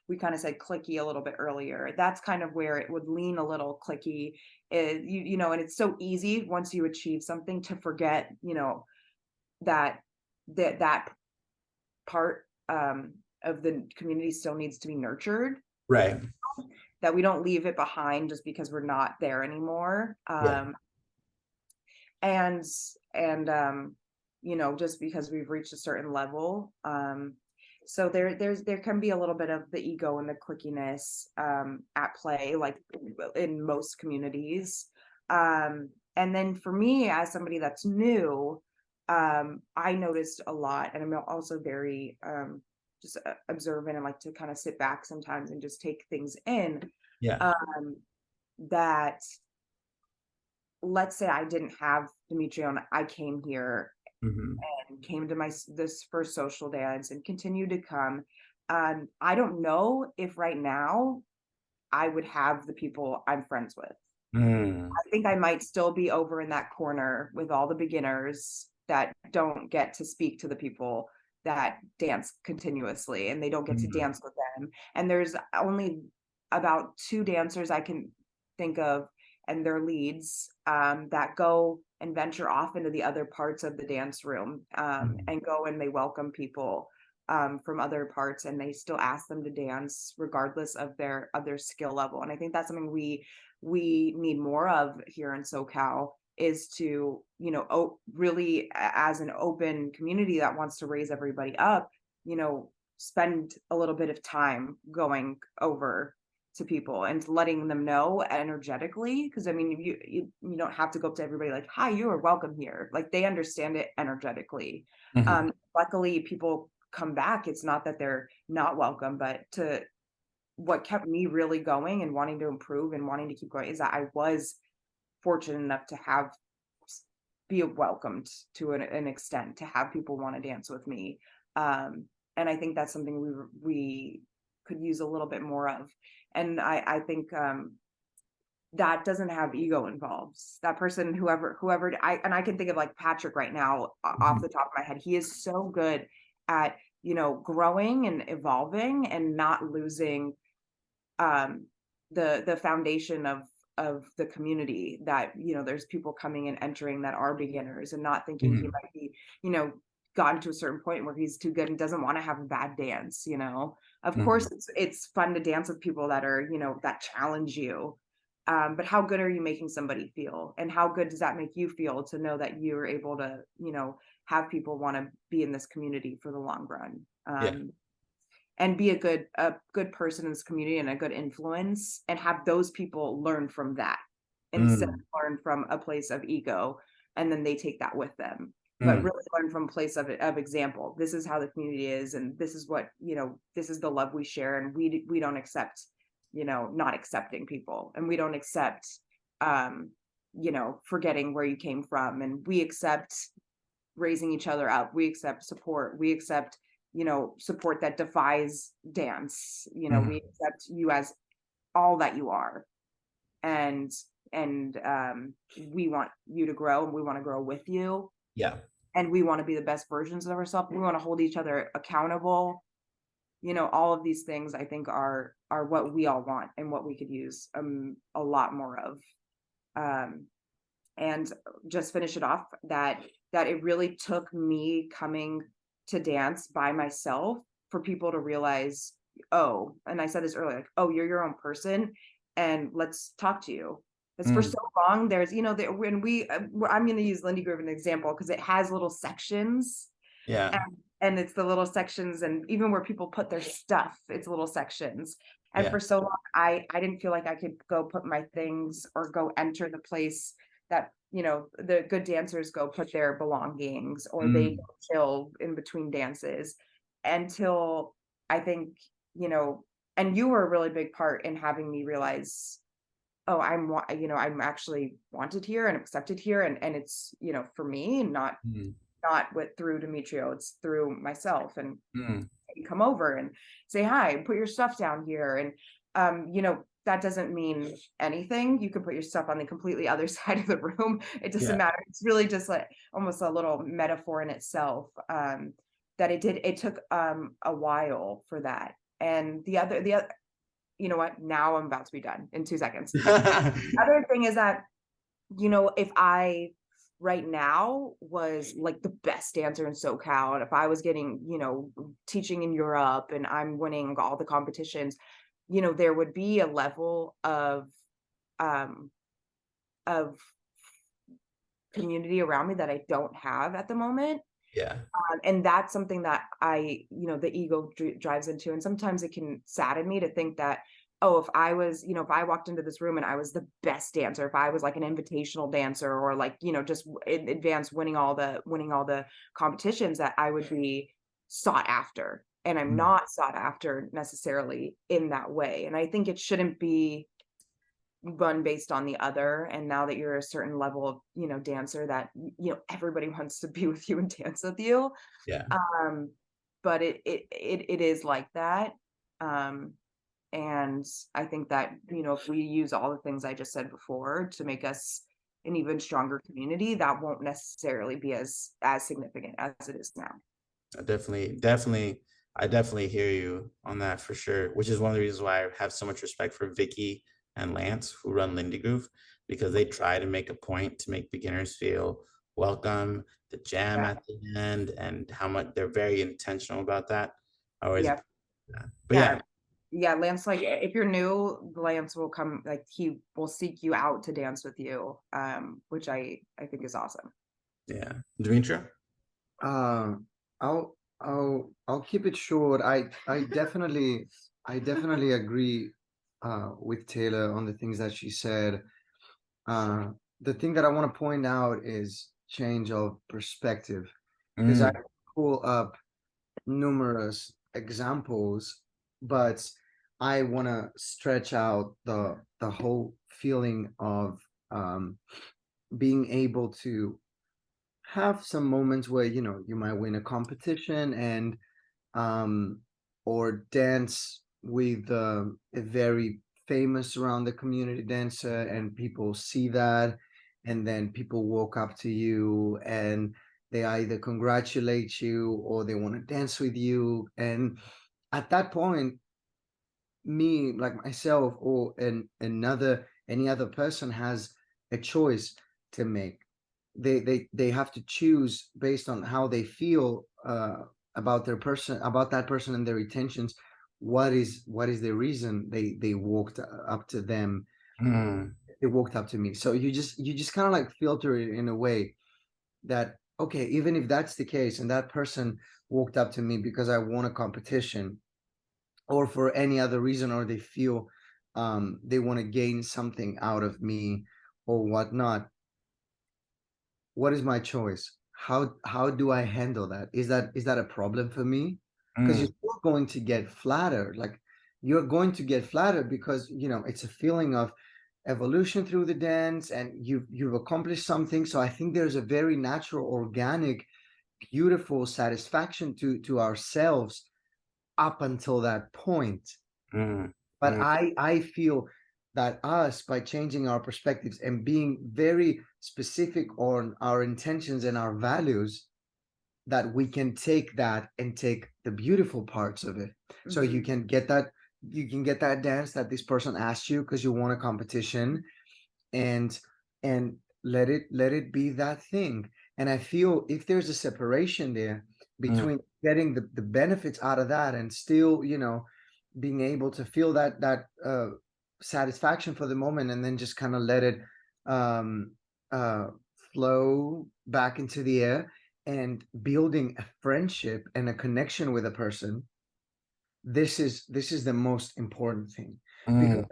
we kind of said clicky a little bit earlier. That's kind of where it would lean a little clicky. And it's so easy once you achieve something to forget that that part of the community still needs to be nurtured, Right. that we don't leave it behind just because we're not there anymore. Yeah. And you know, just because we've reached a certain level. So there can be a little bit of the ego and the clickiness at play, like in most communities. And then for me, as somebody that's new, I noticed a lot, and I'm also very just observant and like to kind of sit back sometimes and just take things in. Yeah. That let's say I didn't have Dimitrio and I came here Hmm. and came to this first social dance and continue to come. I don't know if right now I would have the people I'm friends with. Mm. I think I might still be over in that corner with all the beginners that don't get to speak to the people that dance continuously, and they don't get to Mm. dance with them. And there's only about 2 dancers I can think of, and their leads, that go and venture off into the other parts of the dance room, Mm. and go and they welcome people from other parts, and they still ask them to dance regardless of their skill level. And I think that's something we need more of here in SoCal, is to, you know, really as an open community that wants to raise everybody up, you know, spend a little bit of time going over to people and letting them know energetically. Because I mean, you don't have to go up to everybody like, hi, you are welcome here. Like, they understand it energetically. Mhm. Luckily people come back. It's not that they're not welcome, but to what kept me really going and wanting to improve and wanting to keep going is that I was fortunate enough to have be welcomed to an extent, to have people want to dance with me. And I think that's something we could use a little bit more of. And I think that doesn't have ego involved. That person, whoever I can think of like Patrick right now off Mhm. the top of my head. He is so good at, you know, growing and evolving and not losing um the foundation of the community, that, you know, there's people coming and entering that are beginners, and not thinking he Mhm. might be, you know, gotten to a certain point where he's too good and doesn't want to have a bad dance, you know. Of course Mhm. it's fun to dance with people that are, you know, that challenge you, but how good are you making somebody feel, and how good does that make you feel to know that you're able to, you know, have people want to be in this community for the long run. Yeah. And be a good person in this community and a good influence, and have those people learn from that instead Mm. of learn from a place of ego, and then they take that with them, but Mm. really learn from a place of example. This is how the community is, and this is what, you know, this is the love we share, and we don't accept, you know, not accepting people, and we don't accept um you know, forgetting where you came from, and we accept raising each other up. We accept support. We accept, you know, support that defies dance. You know, we Mhm. accept you as all that you are. And and we want you to grow, and we want to grow with you, Yeah. and we want to be the best versions of ourselves. We want to hold each other accountable. You know, all of these things I think are what we all want and what we could use a lot more of. Um, and just finish it off, that it really took me coming to dance by myself for people to realize, oh, and I said this earlier, like, oh, you're your own person, and let's talk to you. Because for Mm. so long there's, you know, when I'm going to use Lindy Groove as an example because it has little sections, Yeah. and it's the little sections, and even where people put their stuff, it's little sections. And Yeah. for so long I didn't feel like I could go put my things or go enter the place that, you know, the good dancers go put their belongings, or they Mm. go chill in between dances, until I think, you know, and you were a really big part in having me realize, oh, you know, I'm actually wanted here and accepted here, and it's, you know, for me, Mm. not with through Dimitrio, it's through myself. And Mm. you come over and say hi, put your stuff down here. And you know, that doesn't mean anything. You can put your stuff on the completely other side of the room. It doesn't Yeah. matter. It's really just like almost a little metaphor in itself. That it took a while for that. And the other, you know what? Now I'm about to be done in 2 seconds. Other thing is that, you know, if I right now was like the best dancer in SoCal. And if I was getting, teaching in Europe and I'm winning all the competitions, there would be a level um of community around me that I don't have at the moment. Yeah. And that's something that the ego drives into. And sometimes it can sadden me to think that, oh, if I was, if I walked into this room and I was the best dancer, if I was like an invitational dancer or like, just in advance winning all the competitions, that I would be sought after. And I'm Mm. not sought after necessarily in that way. And I think it shouldn't be run based on the other. And now that you're a certain level of dancer, that everybody wants to be with you and dance with you. Yeah. um but it is like that. um and I think that if we use all the things I just said before to make us an even stronger community, that won't necessarily be as significant as it is now. I definitely hear you on that for sure, which is one of the reasons why I have so much respect for Vicky and Lance who run Lindy Groove, because they try to make a point to make beginners feel welcome, the jam Yeah. at the end, and how much they're very intentional about that. I always Yeah. appreciate that. But Yeah. yeah, Yeah, Lance, like, if you're new, Lance will come, like, he will seek you out to dance with you, which I think is awesome. yeah. Dimitrio? Uh, I'll keep it short. I definitely agree with Taylor on the things that she said. Uh, the thing that I want to point out is change of perspective, because I Mm, pull up numerous examples, but I want to stretch out the whole feeling of um, being able to have some moments where you might win a competition and um or dance with a very famous around the community dancer, and people see that, and then people walk up to you and they either congratulate you or they want to dance with you. And at that point, me, like myself, or any other person has a choice to make. They have to choose based on how they feel about that person and their intentions. What is the reason they walked up to them? mm, They walked up to me. So you just kind of like filter it in a way that, okay, even if that's the case and that person walked up to me because I won a competition or for any other reason, or they feel they want to gain something out of me or whatnot, what is my choice? How do I handle that? Is that a problem for me? Because you're mm, still going to get flattered. Like, you're going to get flattered because it's a feeling of evolution through the dance, and you've accomplished something. So I think there's a very natural, organic, beautiful satisfaction to ourselves up until that point. mm, But mm, I feel that us, by changing our perspectives and being very specific on our intentions and our values, that we can take that and take the beautiful parts of it. So Mhm. you can get that dance that this person asked you because you won a competition, and and let it be that thing. And I feel if there's a separation there mm, between getting the benefits out of that and still being able to feel that satisfaction for the moment, and then just kind of let it um uh flow back into the air, and building a friendship and a connection with a person, this is the most important thing. Because mm,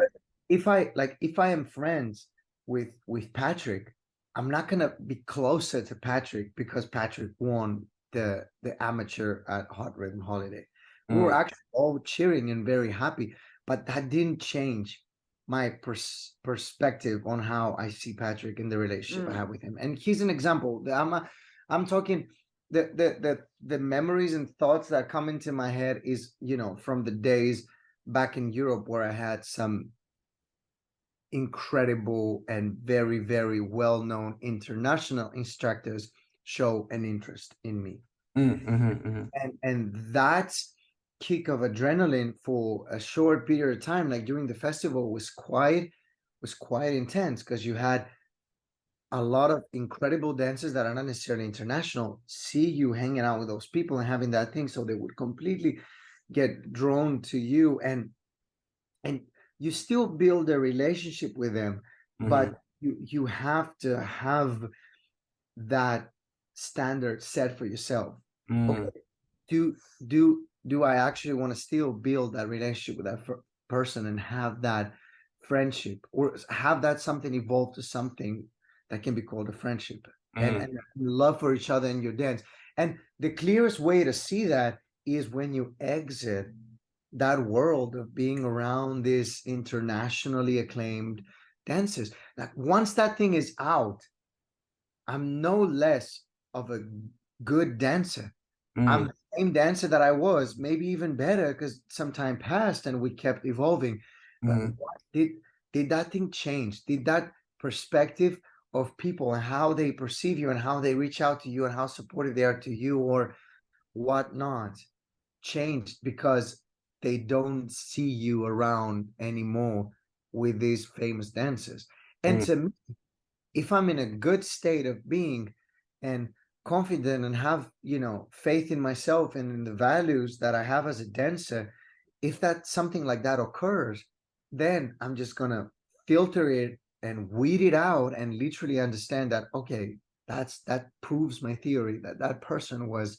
if I am friends with Patrick, I'm not gonna be closer to Patrick because Patrick won the amateur at Hot Rhythm Holiday. We were mm, actually all cheering and very happy, but that didn't change my perspective on how I see Patrick and the relationship I Mm. have with him. And he's an example. I'm talking the memories and thoughts that come into my head is from the days back in Europe where I had some incredible and very, very well-known international instructors show an interest in me. mm, mhm, mhm, And that kick of adrenaline for a short period of time, like during the festival, was quite intense, because you had a lot of incredible dancers that are not necessarily international see you hanging out with those people and having that thing, so they would completely get drawn to you, and you still build a relationship with them, Mm-hmm. but you have to have that standard set for yourself. Okay, Mm, do do I actually want to still build that relationship with that person and have that friendship, or have that something evolve to something that can be called a friendship, mm, and love for each other in your dance? And the clearest way to see that is when you exit that world of being around these internationally acclaimed dancers. Like once that thing is out, I'm no less of a good dancer. I'm mm, the same dancer that I was, maybe even better, because some time passed and we kept evolving. But mm, what did that thing change? Did that perspective of people and how they perceive you and how they reach out to you and how supportive they are to you or whatnot changed because they don't see you around anymore with these famous dancers? And mm, to me, if I'm in a good state of being and confident and have, faith in myself and in the values that I have as a dancer, if that something like that occurs, then I'm just gonna filter it and weed it out and literally understand that, okay, that proves my theory that that person was,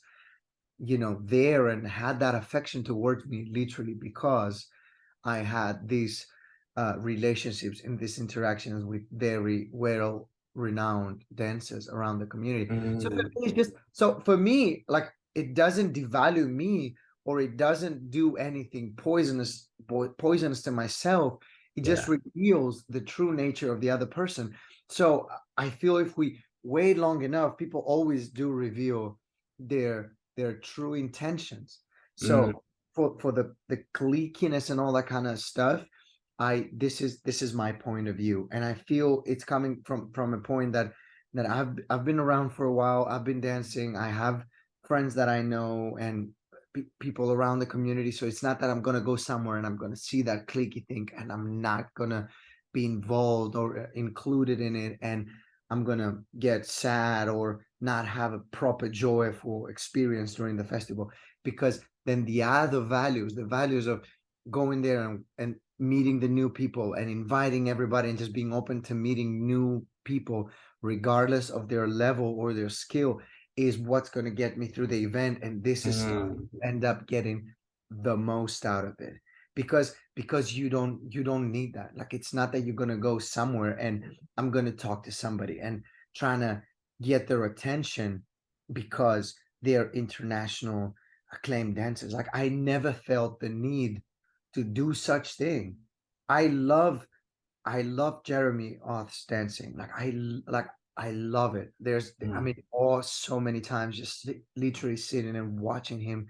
there and had that affection towards me literally because I had these relationships and these interactions with very well renowned dancers around the community. So for mm. me, it's just so for me, like it doesn't devalue me or it doesn't do anything poisonous to myself. It just Yeah. reveals the true nature of the other person. So I feel if we wait long enough, people always do reveal their true intentions. Mm, So for the cliquiness and all that kind of stuff, I this is my point of view, and I feel it's coming from a point that I've been around for a while. I've been dancing. I have friends that I know and people around the community. So it's not that I'm gonna go somewhere and I'm gonna see that cliquey thing and I'm not gonna be involved or included in it, and I'm gonna get sad or not have a proper joyful experience during the festival, because then the other values, the values of going there and meeting the new people and inviting everybody and just being open to meeting new people regardless of their level or their skill, is what's going to get me through the event. And this is stuff mm, you end up getting the most out of it, because you don't need that. Like it's not that you're going to go somewhere and I'm going to talk to somebody and trying to get their attention because they're international acclaimed dancers. Like I never felt the need to do such thing. I love Jeremy Oth's dancing. Like I love it. I mm. mean, oh, so many times just literally sitting and watching him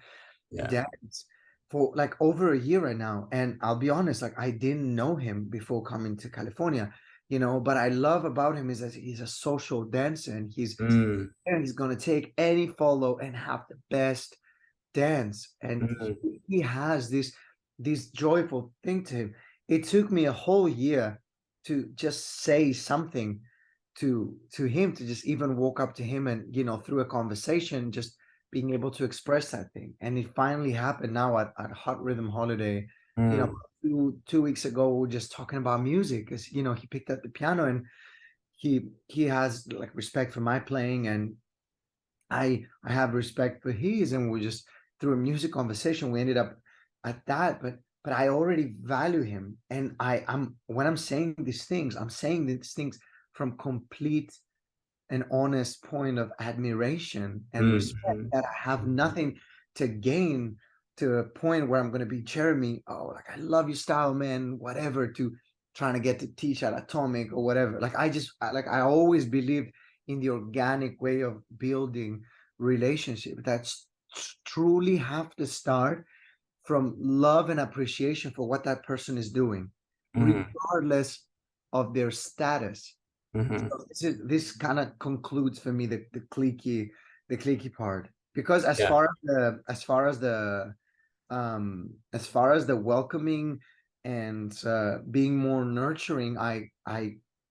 Yeah. dance for like over a year right now. And I'll be honest, like I didn't know him before coming to California, but I love about him is that he's a social dancer and Mm, he's gonna take any follow and have the best dance. And mm, he has this joyful thing to him. It took me a whole year to just say something to him, to just even walk up to him and through a conversation just being able to express that thing. And it finally happened now at Hot Rhythm Holiday. you know mm, 2 weeks ago we were just talking about music, because he picked up the piano and he has like respect for my playing, and I have respect for his, and we just through a music conversation we ended up at that. But I already value him, and I'm when I'm saying these things, I'm saying these things from complete an honest point of admiration and mm, respect, mhm, that I have nothing to gain to a point where I'm going to be Jeremy. Oh, like I love your style, man. Whatever, to trying to get to teach at Atomic or whatever. Like I always believed in the organic way of building relationship that's truly have to start from love and appreciation for what that person is doing, mhm, regardless of their status. mhm. So this kind of concludes for me the cliquey part, because Yeah. as far as the welcoming and being more nurturing, I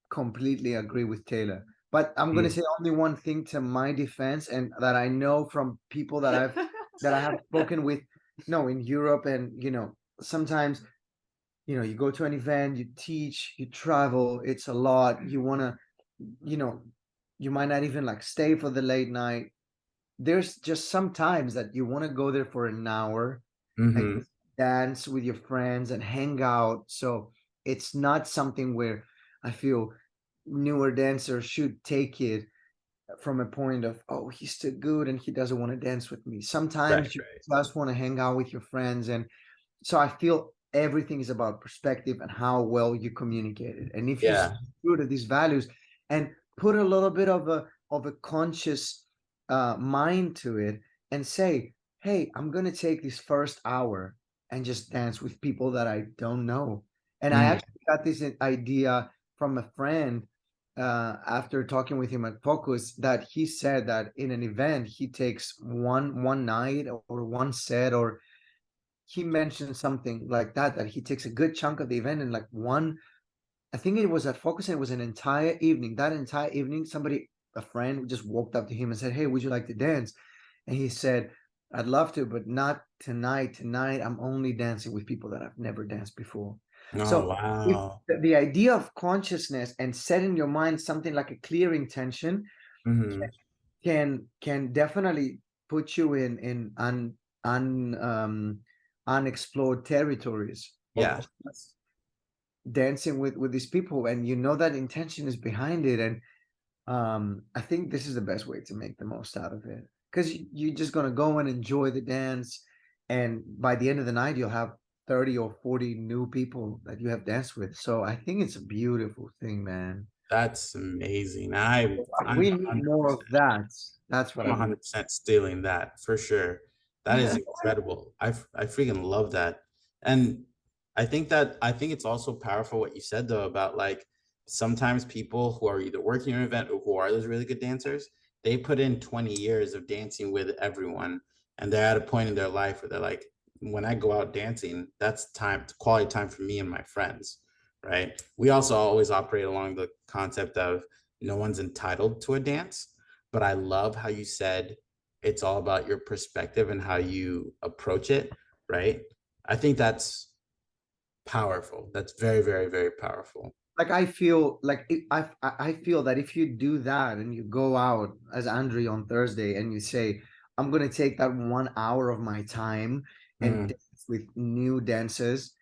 completely agree with Taylor. But I'm gonna Mm. say only one thing to my defense, and that I know from people that I have spoken with, no, in Europe, and sometimes you go to an event, you teach, you travel, it's a lot. You wanna, you know, you might not even like stay for the late night. There's just sometimes that you want to go there for an hour and Mm-hmm. just dance with your friends and hang out. So it's not something where I feel newer dancers should take it from a point of, oh, he's too good and he doesn't want to dance with me. Right, Sometimes you right. just want to hang out with your friends. And so I feel everything is about perspective and how well you communicate it. And if you stay Yeah. true to these values and put a little bit of a conscious mind to it, and say, hey, I'm gonna take this first hour and just dance with people that I don't know. And I Mm. actually got this idea from a friend after talking with him at Focus, that he said that in an event he takes one night or one set, or he mentioned something like that, that he takes a good chunk of the event in like one. I think it was at Focus, and it was an entire evening. That entire evening, somebody, a friend, just walked up to him and said, hey, would you like to dance? And he said, I'd love to, but not tonight. Tonight I'm only dancing with people that I've never danced before. Oh, So if wow. the idea of consciousness and setting your mind something like a clear intention Mm-hmm. can definitely put you in un unexplored territories of Yeah. dancing with these people, and that intention is behind it. And I think this is the best way to make the most out of it, because you're just going to go and enjoy the dance, and by the end of the night you'll have 30 or 40 new people that you have danced with. So I think it's a beautiful thing, man. That's amazing. I'm We need more of that. That's what I'm I mean. 100% stealing that for sure. That is incredible. I freaking love that. And I think it's also powerful what you said though about like sometimes people who are either working an event or who are those really good dancers, they put in 20 years of dancing with everyone and they're at a point in their life where they're like, when I go out dancing, that's time, quality time for me and my friends, right? We also always operate along the concept of no one's entitled to a dance, but I love how you said it's all about your perspective and how you approach it, right? I think that's powerful. That's very, very, very powerful. Like I feel like I feel that if you do that and you go out as Andre on Thursday and you say, I'm gonna take that 1 hour of my time and Mm, dance with new dancers,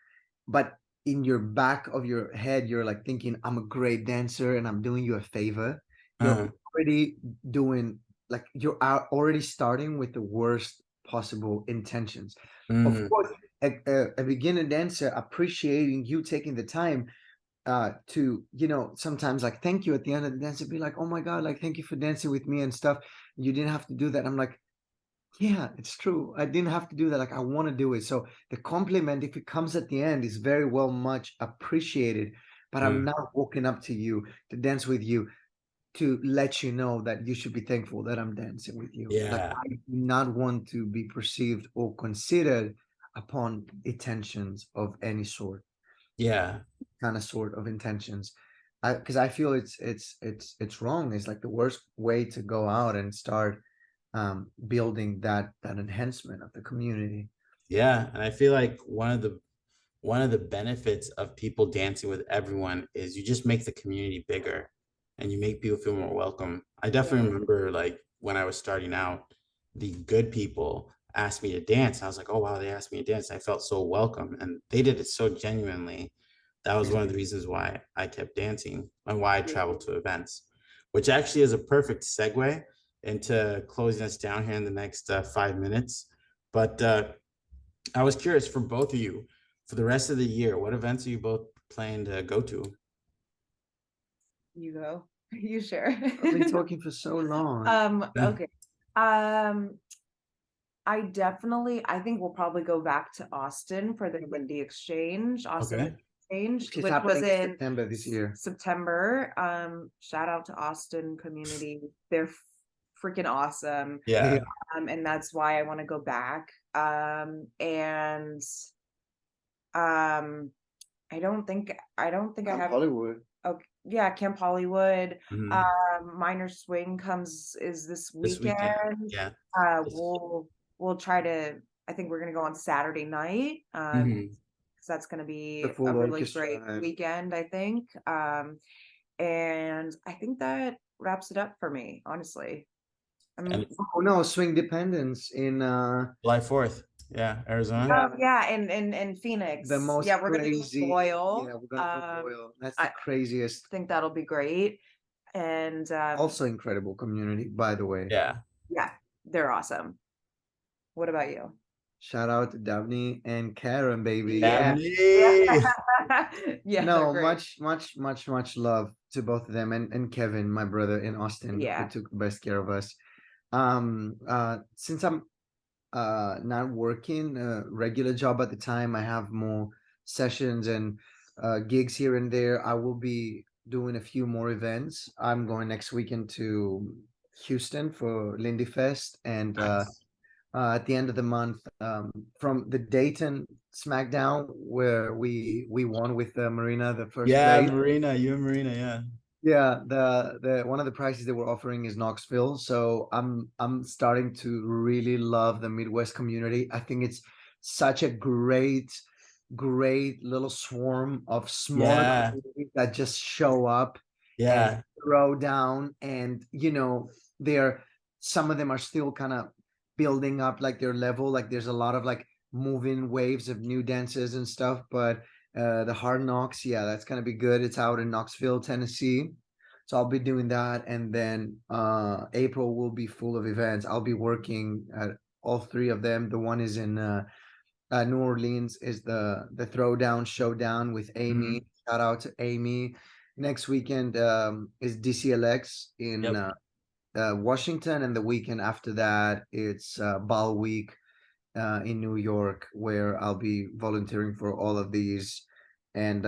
but in your back of your head you're like thinking, I'm a great dancer and I'm doing you a favor. You're mm, already doing, like, you're already starting with the worst possible intentions. Of mm, course, a beginner dancer appreciating you taking the time to sometimes like thank you at the end of the dance, and be like, oh my god, like, thank you for dancing with me and stuff. You didn't have to do that. I'm like, yeah, it's true, I didn't have to do that. Like, I want to do it. So the compliment, if it comes at the end, is very well much appreciated. But I'm mm. not walking up to you to dance with you to let you know that you should be thankful that I'm dancing with you. Like, Yeah, I do not want to be perceived or considered upon intentions of any sort, yeah, kind of sort of intentions. Because I feel it's wrong. It's like the worst way to go out and start building that enhancement of the community. yeah. And I feel like one of the benefits of people dancing with everyone is you just make the community bigger and you make people feel more welcome. I definitely remember like when I was starting out, the good people asked me to dance. And I was like, oh wow, they asked me to dance. I felt so welcome and they did it so genuinely. That was one of the reasons why I kept dancing and why I traveled to events, which actually is a perfect segue into closing us down here in the next 5 minutes. But I was curious for both of you for the rest of the year, what events are you both planning to go to? You go. You share. I've been talking for so long. Yeah. Okay. I think we'll probably go back to Austin for the Lindy exchange, Austin Okay. Lindy exchange, Which is which was happening in in September this year. September. Shout out to Austin community. They're freaking awesome. Yeah. Yeah. And that's why I want to go back. And um I don't think I have Hollywood. okay. yeah, Camp Hollywood. Mhm. Minor Swing is this This weekend. weekend. Yeah. This- We'll try to. I think we're gonna go on Saturday night. Mhm. 'Cause that's gonna The be a full really great orchestra. weekend, I think. And I think that wraps it up for me, honestly. And I'm Oh no, Swing Dependence in July 4th. Yeah, Arizona. Oh, yeah, yeah, in the Phoenix. most Yeah, we're gonna go to crazy. Boyle. Yeah, we're gonna go Boyle. That's the I craziest. think that'll be great. And Also incredible community, by the way. Yeah. yeah, they're awesome. What about you? Shout out to Daphne and Karen, baby. Yeah. Dabney. Yeah. Yeah, they're No, great. much love to both of them and Kevin, my brother in Austin, who Yeah. took the best care of us. Since I'm not working a regular job at the time, I have more sessions and gigs here and there. I will be doing a few more events. I'm going next weekend to Houston for Lindy Fest, and Nice. at the end of the month, from the Dayton SmackDown where we won with Marina the first Yeah, place. Marina, you and Marina, yeah. Yeah, the one of the prices they were offering is Knoxville, so I'm starting to really love the Midwest community. I think it's such a great little swarm of smaller Yeah, communities that just show up and yeah, throw down, and they're some of them are still kind of building up like their level. Like there's a lot of like moving waves of new dances and stuff, but the Hard Knocks, yeah, that's gonna be good. It's out in Knoxville, Tennessee. So I'll be doing that, and then April will be full of events. I'll be working at all three of them. The one is in New Orleans, is the Throwdown Showdown with Amy. mhm, Shout out to Amy. Next weekend is DCLX in yep. Washington, and the weekend after that it's Ball Week in New York, where I'll be volunteering for all of these. And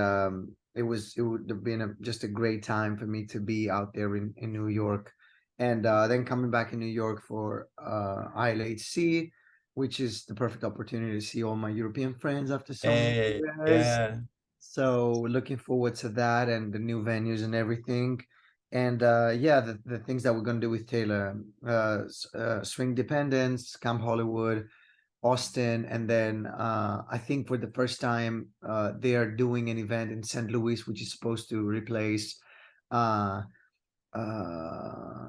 it would have been just a great time for me to be out there in New York. And then coming back in New York for ILHC, which is the perfect opportunity to see all my European friends after so many Hey, years. yeah. So looking forward to that and the new venues and everything. And yeah, the things that we're gonna do with Taylor, Swing Dependence, Camp Hollywood, Austin, and then I think for the first time they are doing an event in St. Louis, which is supposed to replace uh,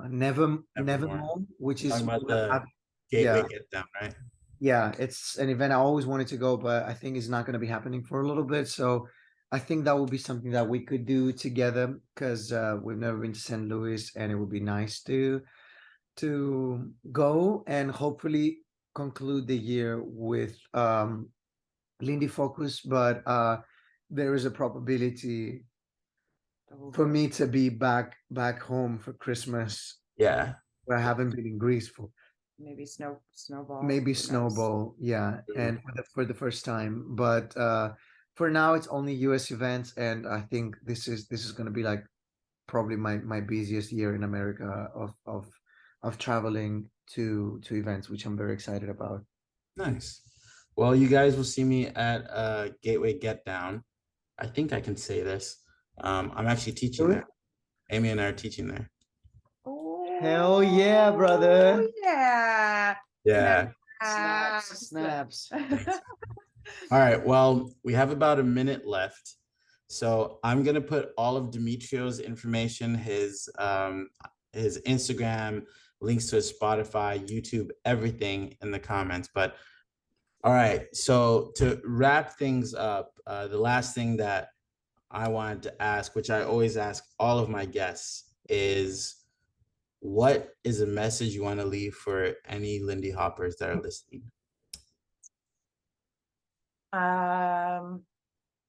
Nevermore. Nevermore, which Talking is about the yeah, Gateway Get Down, right? yeah, it's an event I always wanted to go, but I think it's not going to be happening for a little bit. So I think that would be something that we could do together because we've never been to St. Louis, and it would be nice to go and hopefully conclude the year with Lindy Focus. But there is a probability for me to be back home for Christmas, Yeah. where I haven't been in Greece for Maybe snowball. maybe Who knows? Snowball, yeah, Ooh, and for the first time. But for now it's only US events, and I think this is going to be like probably my busiest year in America of traveling to events, which I'm very excited about. nice. Well, you guys will see me at Gateway Get Down. I think I can say this. I'm actually teaching Do it. there. Amy and I are teaching there. Hell yeah, Oh, brother. yeah. Yeah. Snaps. Thanks. All right. Well, we have about a minute left. So I'm gonna put all of Dimitrio's information, his Instagram, links to his Spotify, YouTube, everything in the comments. But all right. So to wrap things up, the last thing that I wanted to ask, which I always ask all of my guests, is what is a message you want to leave for any Lindy Hoppers that are listening?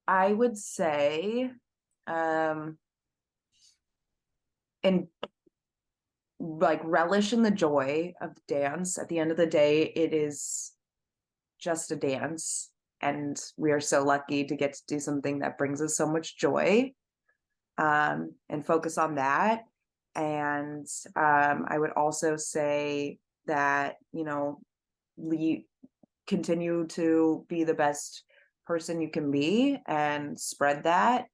I would say, um, and like relish in the joy of the dance. At the end of the day, it is just a dance, and we are so lucky to get to do something that brings us so much joy. And focus on that. And I would also say that, we continue to be the best person you can be and spread that.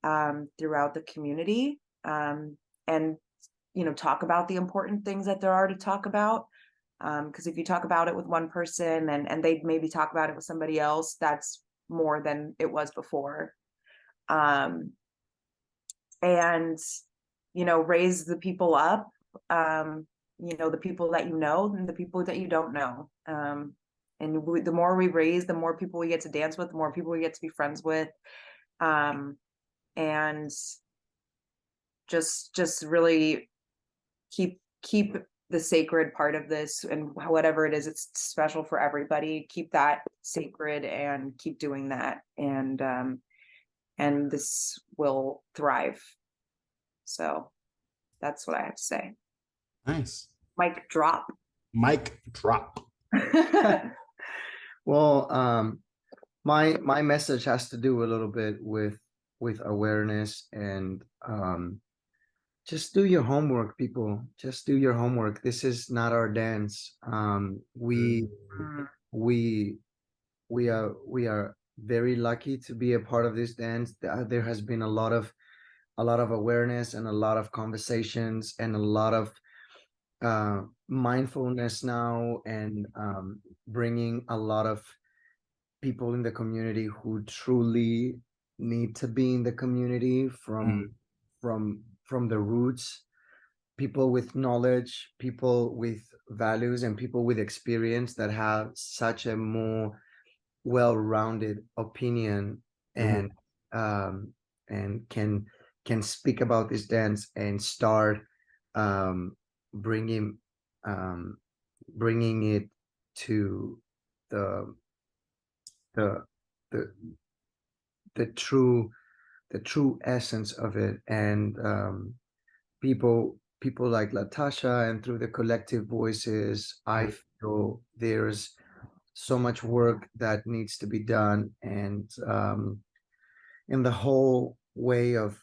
throughout the community, and talk about the important things that there are to talk about. Because if you talk about it with one person and they maybe talk about it with somebody else, that's more than it was before. Um, and raise the people up, the people that you know and the people that you don't know. And the more we raise, the more people we get to dance with, the more people we get to be friends with. And just really keep the sacred part of this, and whatever it is, it's special for everybody. Keep that sacred and keep doing that, and this will thrive. So that's what I have to say. Nice. Mic drop. Mic drop. Well, my message has to do a little bit with awareness, and just do your homework, people. Just do your homework. This is not our dance. We are very lucky to be a part of this dance. There has been a lot of awareness and a lot of conversations and a lot of mindfulness now, and bringing a lot of people in the community who truly need to be in the community from the roots, people with knowledge, people with values, and people with experience that have such a more well-rounded opinion, and can speak about this dance and start bringing it to the the the true essence of it. And people like Latasha, and through the collective voices, I feel there's so much work that needs to be done. And in the whole way of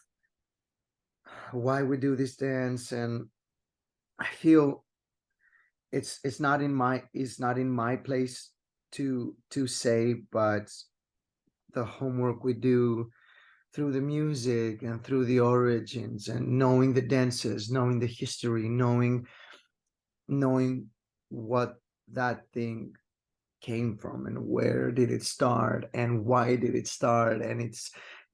why we do this dance, and I feel it's not in my place to say, but the homework we do through the music and through the origins, and knowing the dances, knowing the history, knowing what that thing came from, and where did it start, and why did it start, and it's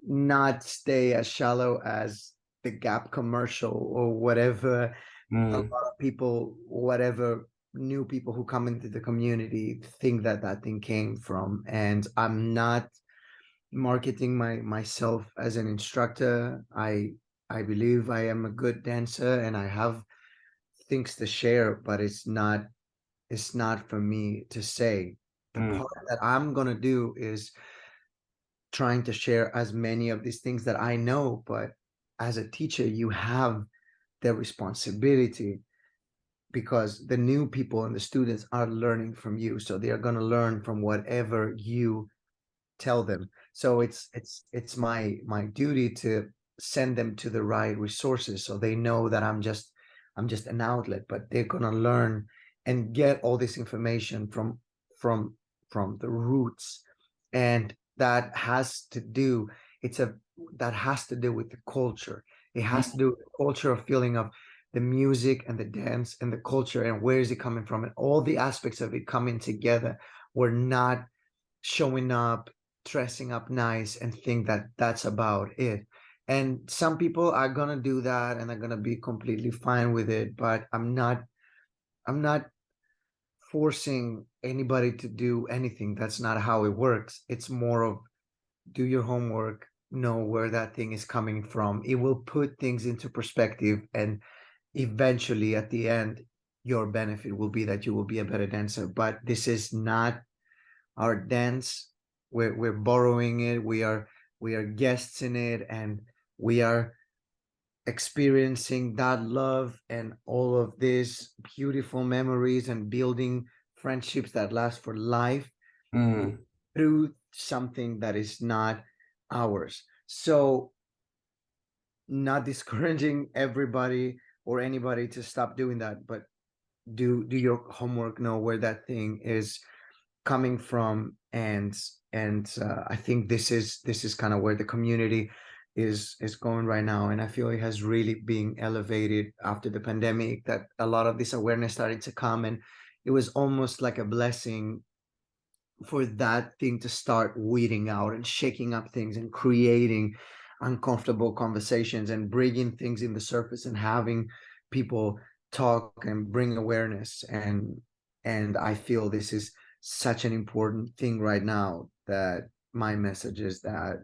not stay as shallow as the Gap commercial or whatever. A lot of people, whatever new people who come into the community, think that thing came from. And I'm not marketing myself as an instructor. I believe I am a good dancer and I have things to share, but it's not for me to say. The part that I'm gonna do is trying to share as many of these things that I know. But as a teacher, you have the responsibility, because the new people and the students are learning from you, so they are going to learn from whatever you tell them. So it's my duty to send them to the right resources, so they know that I'm just an outlet, but they're going to learn and get all this information from the roots. And that has to do with the culture. It has to do with the culture of feeling of the music and the dance and the culture, and where is it coming from, and all the aspects of it coming together. We're not showing up, dressing up nice, and think that that's about it. And some people are gonna do that and are gonna be completely fine with it, but I'm not forcing anybody to do anything. That's not how it works. It's more of do your homework, know where that thing is coming from. It will put things into perspective, and eventually at the end, your benefit will be that you will be a better dancer. But this is not our dance. We're borrowing it. We are guests in it, and we are experiencing that love and all of these beautiful memories and building friendships that last for life through something that is not ours. So, not discouraging everybody or anybody to stop doing that, but do your homework, know where that thing is coming from. And I think this is kind of where the community is going right now, and I feel it has really been elevated after the pandemic, that a lot of this awareness started to come, and it was almost like a blessing for that thing to start weeding out and shaking up things and creating uncomfortable conversations and bringing things in the surface and having people talk and bring awareness. And I feel this is such an important thing right now, that my message is that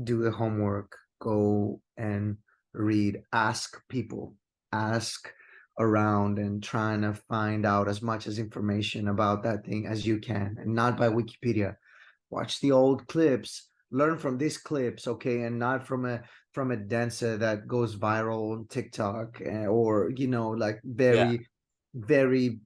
do the homework, go and read, ask people, ask around, and trying to find out as much as information about that thing as you can, and not by Wikipedia. Watch the old clips, learn from these clips, okay, and not from a dancer that goes viral on TikTok, or like Yeah. very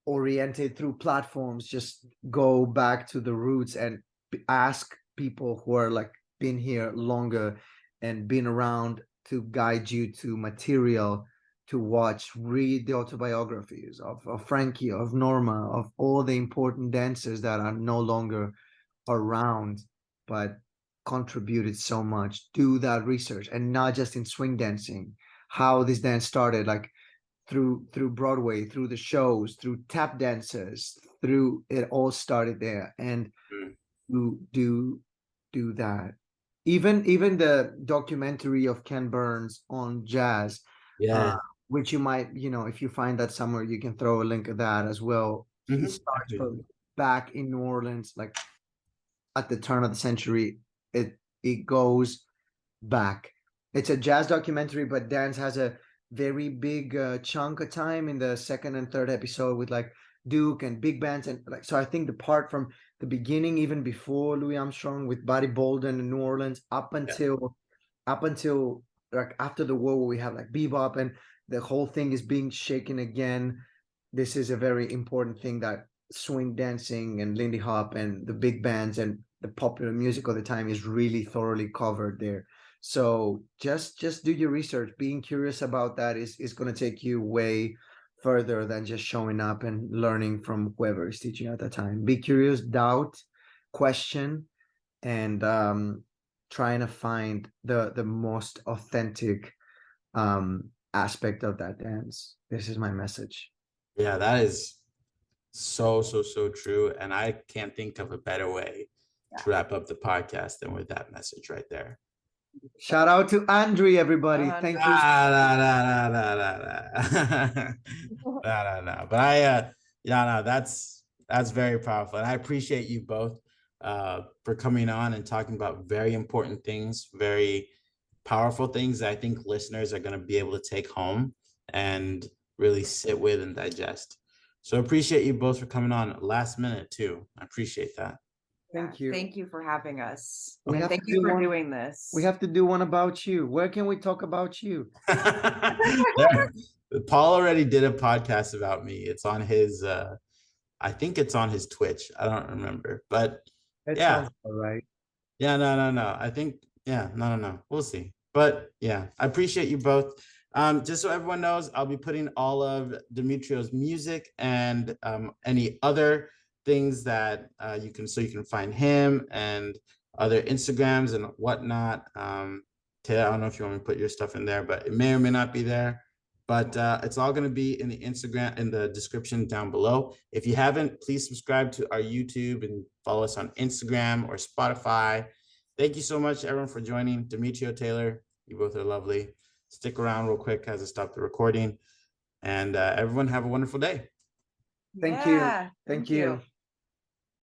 oriented through platforms. Just go back to the roots and ask people who are like been here longer and been around to guide you to material to watch. Read the autobiographies of Frankie, of Norma, of all the important dancers that are no longer around but contributed so much. Do that research, and not just in swing dancing, how this dance started, like through Broadway, through the shows, through tap dancers, through it all started there. And Mm. do that. Even the documentary of Ken Burns on jazz, Yeah. which you might, if you find that somewhere, you can throw a link of that as well. He Mhm. starts from back in New Orleans, like at the turn of the century. It goes back. It's a jazz documentary, but dance has a very big chunk of time in the second and third episode with like Duke and big bands, and like, so I think the part from the beginning, even before Louis Armstrong, with Buddy Bolden in New Orleans, Yeah. up until like after the war, where we have like bebop and the whole thing is being shaken again. This is a very important thing, that swing dancing and Lindy Hop and the big bands and the popular music of the time is really thoroughly covered there. So just do your research. Being curious about that is going to take you way further than just showing up and learning from whoever is teaching at that time. Be curious, doubt, question, and trying to find the most authentic aspect of that dance. This is my message. Yeah, that is so true. And I can't think of a better way to wrap up the podcast than with that message right there. Shout out to Andre, everybody. Thank you. Ah, no. But yeah, no, that's very powerful. And I appreciate you both for coming on and talking about very important things, very powerful things that I think listeners are going to be able to take home and really sit with and digest. So appreciate you both for coming on last minute too. I appreciate that. Thank you. Thank you for having us. We And have thank to you do for one- doing this. We have to do one about you. Where can we talk about you? Paul already did a podcast about me. It's on his I think it's on his Twitch. I don't remember. But That yeah. sounds all right. Yeah, no. I think, yeah, no. We'll see. But yeah, I appreciate you both. Just so everyone knows, I'll be putting all of Dimitrio's music and any other things that you can find him and other Instagrams and whatnot. Taylor, I don't know if you want me to put your stuff in there, but it may or may not be there. But it's all going to be in the Instagram, in the description down below. If you haven't, please subscribe to our YouTube and follow us on Instagram or Spotify. Thank you so much, everyone, for joining. Dimitrio, Taylor, you both are lovely. Stick around real quick as I stop the recording. And everyone have a wonderful day. Thank you. Yeah, Thank you.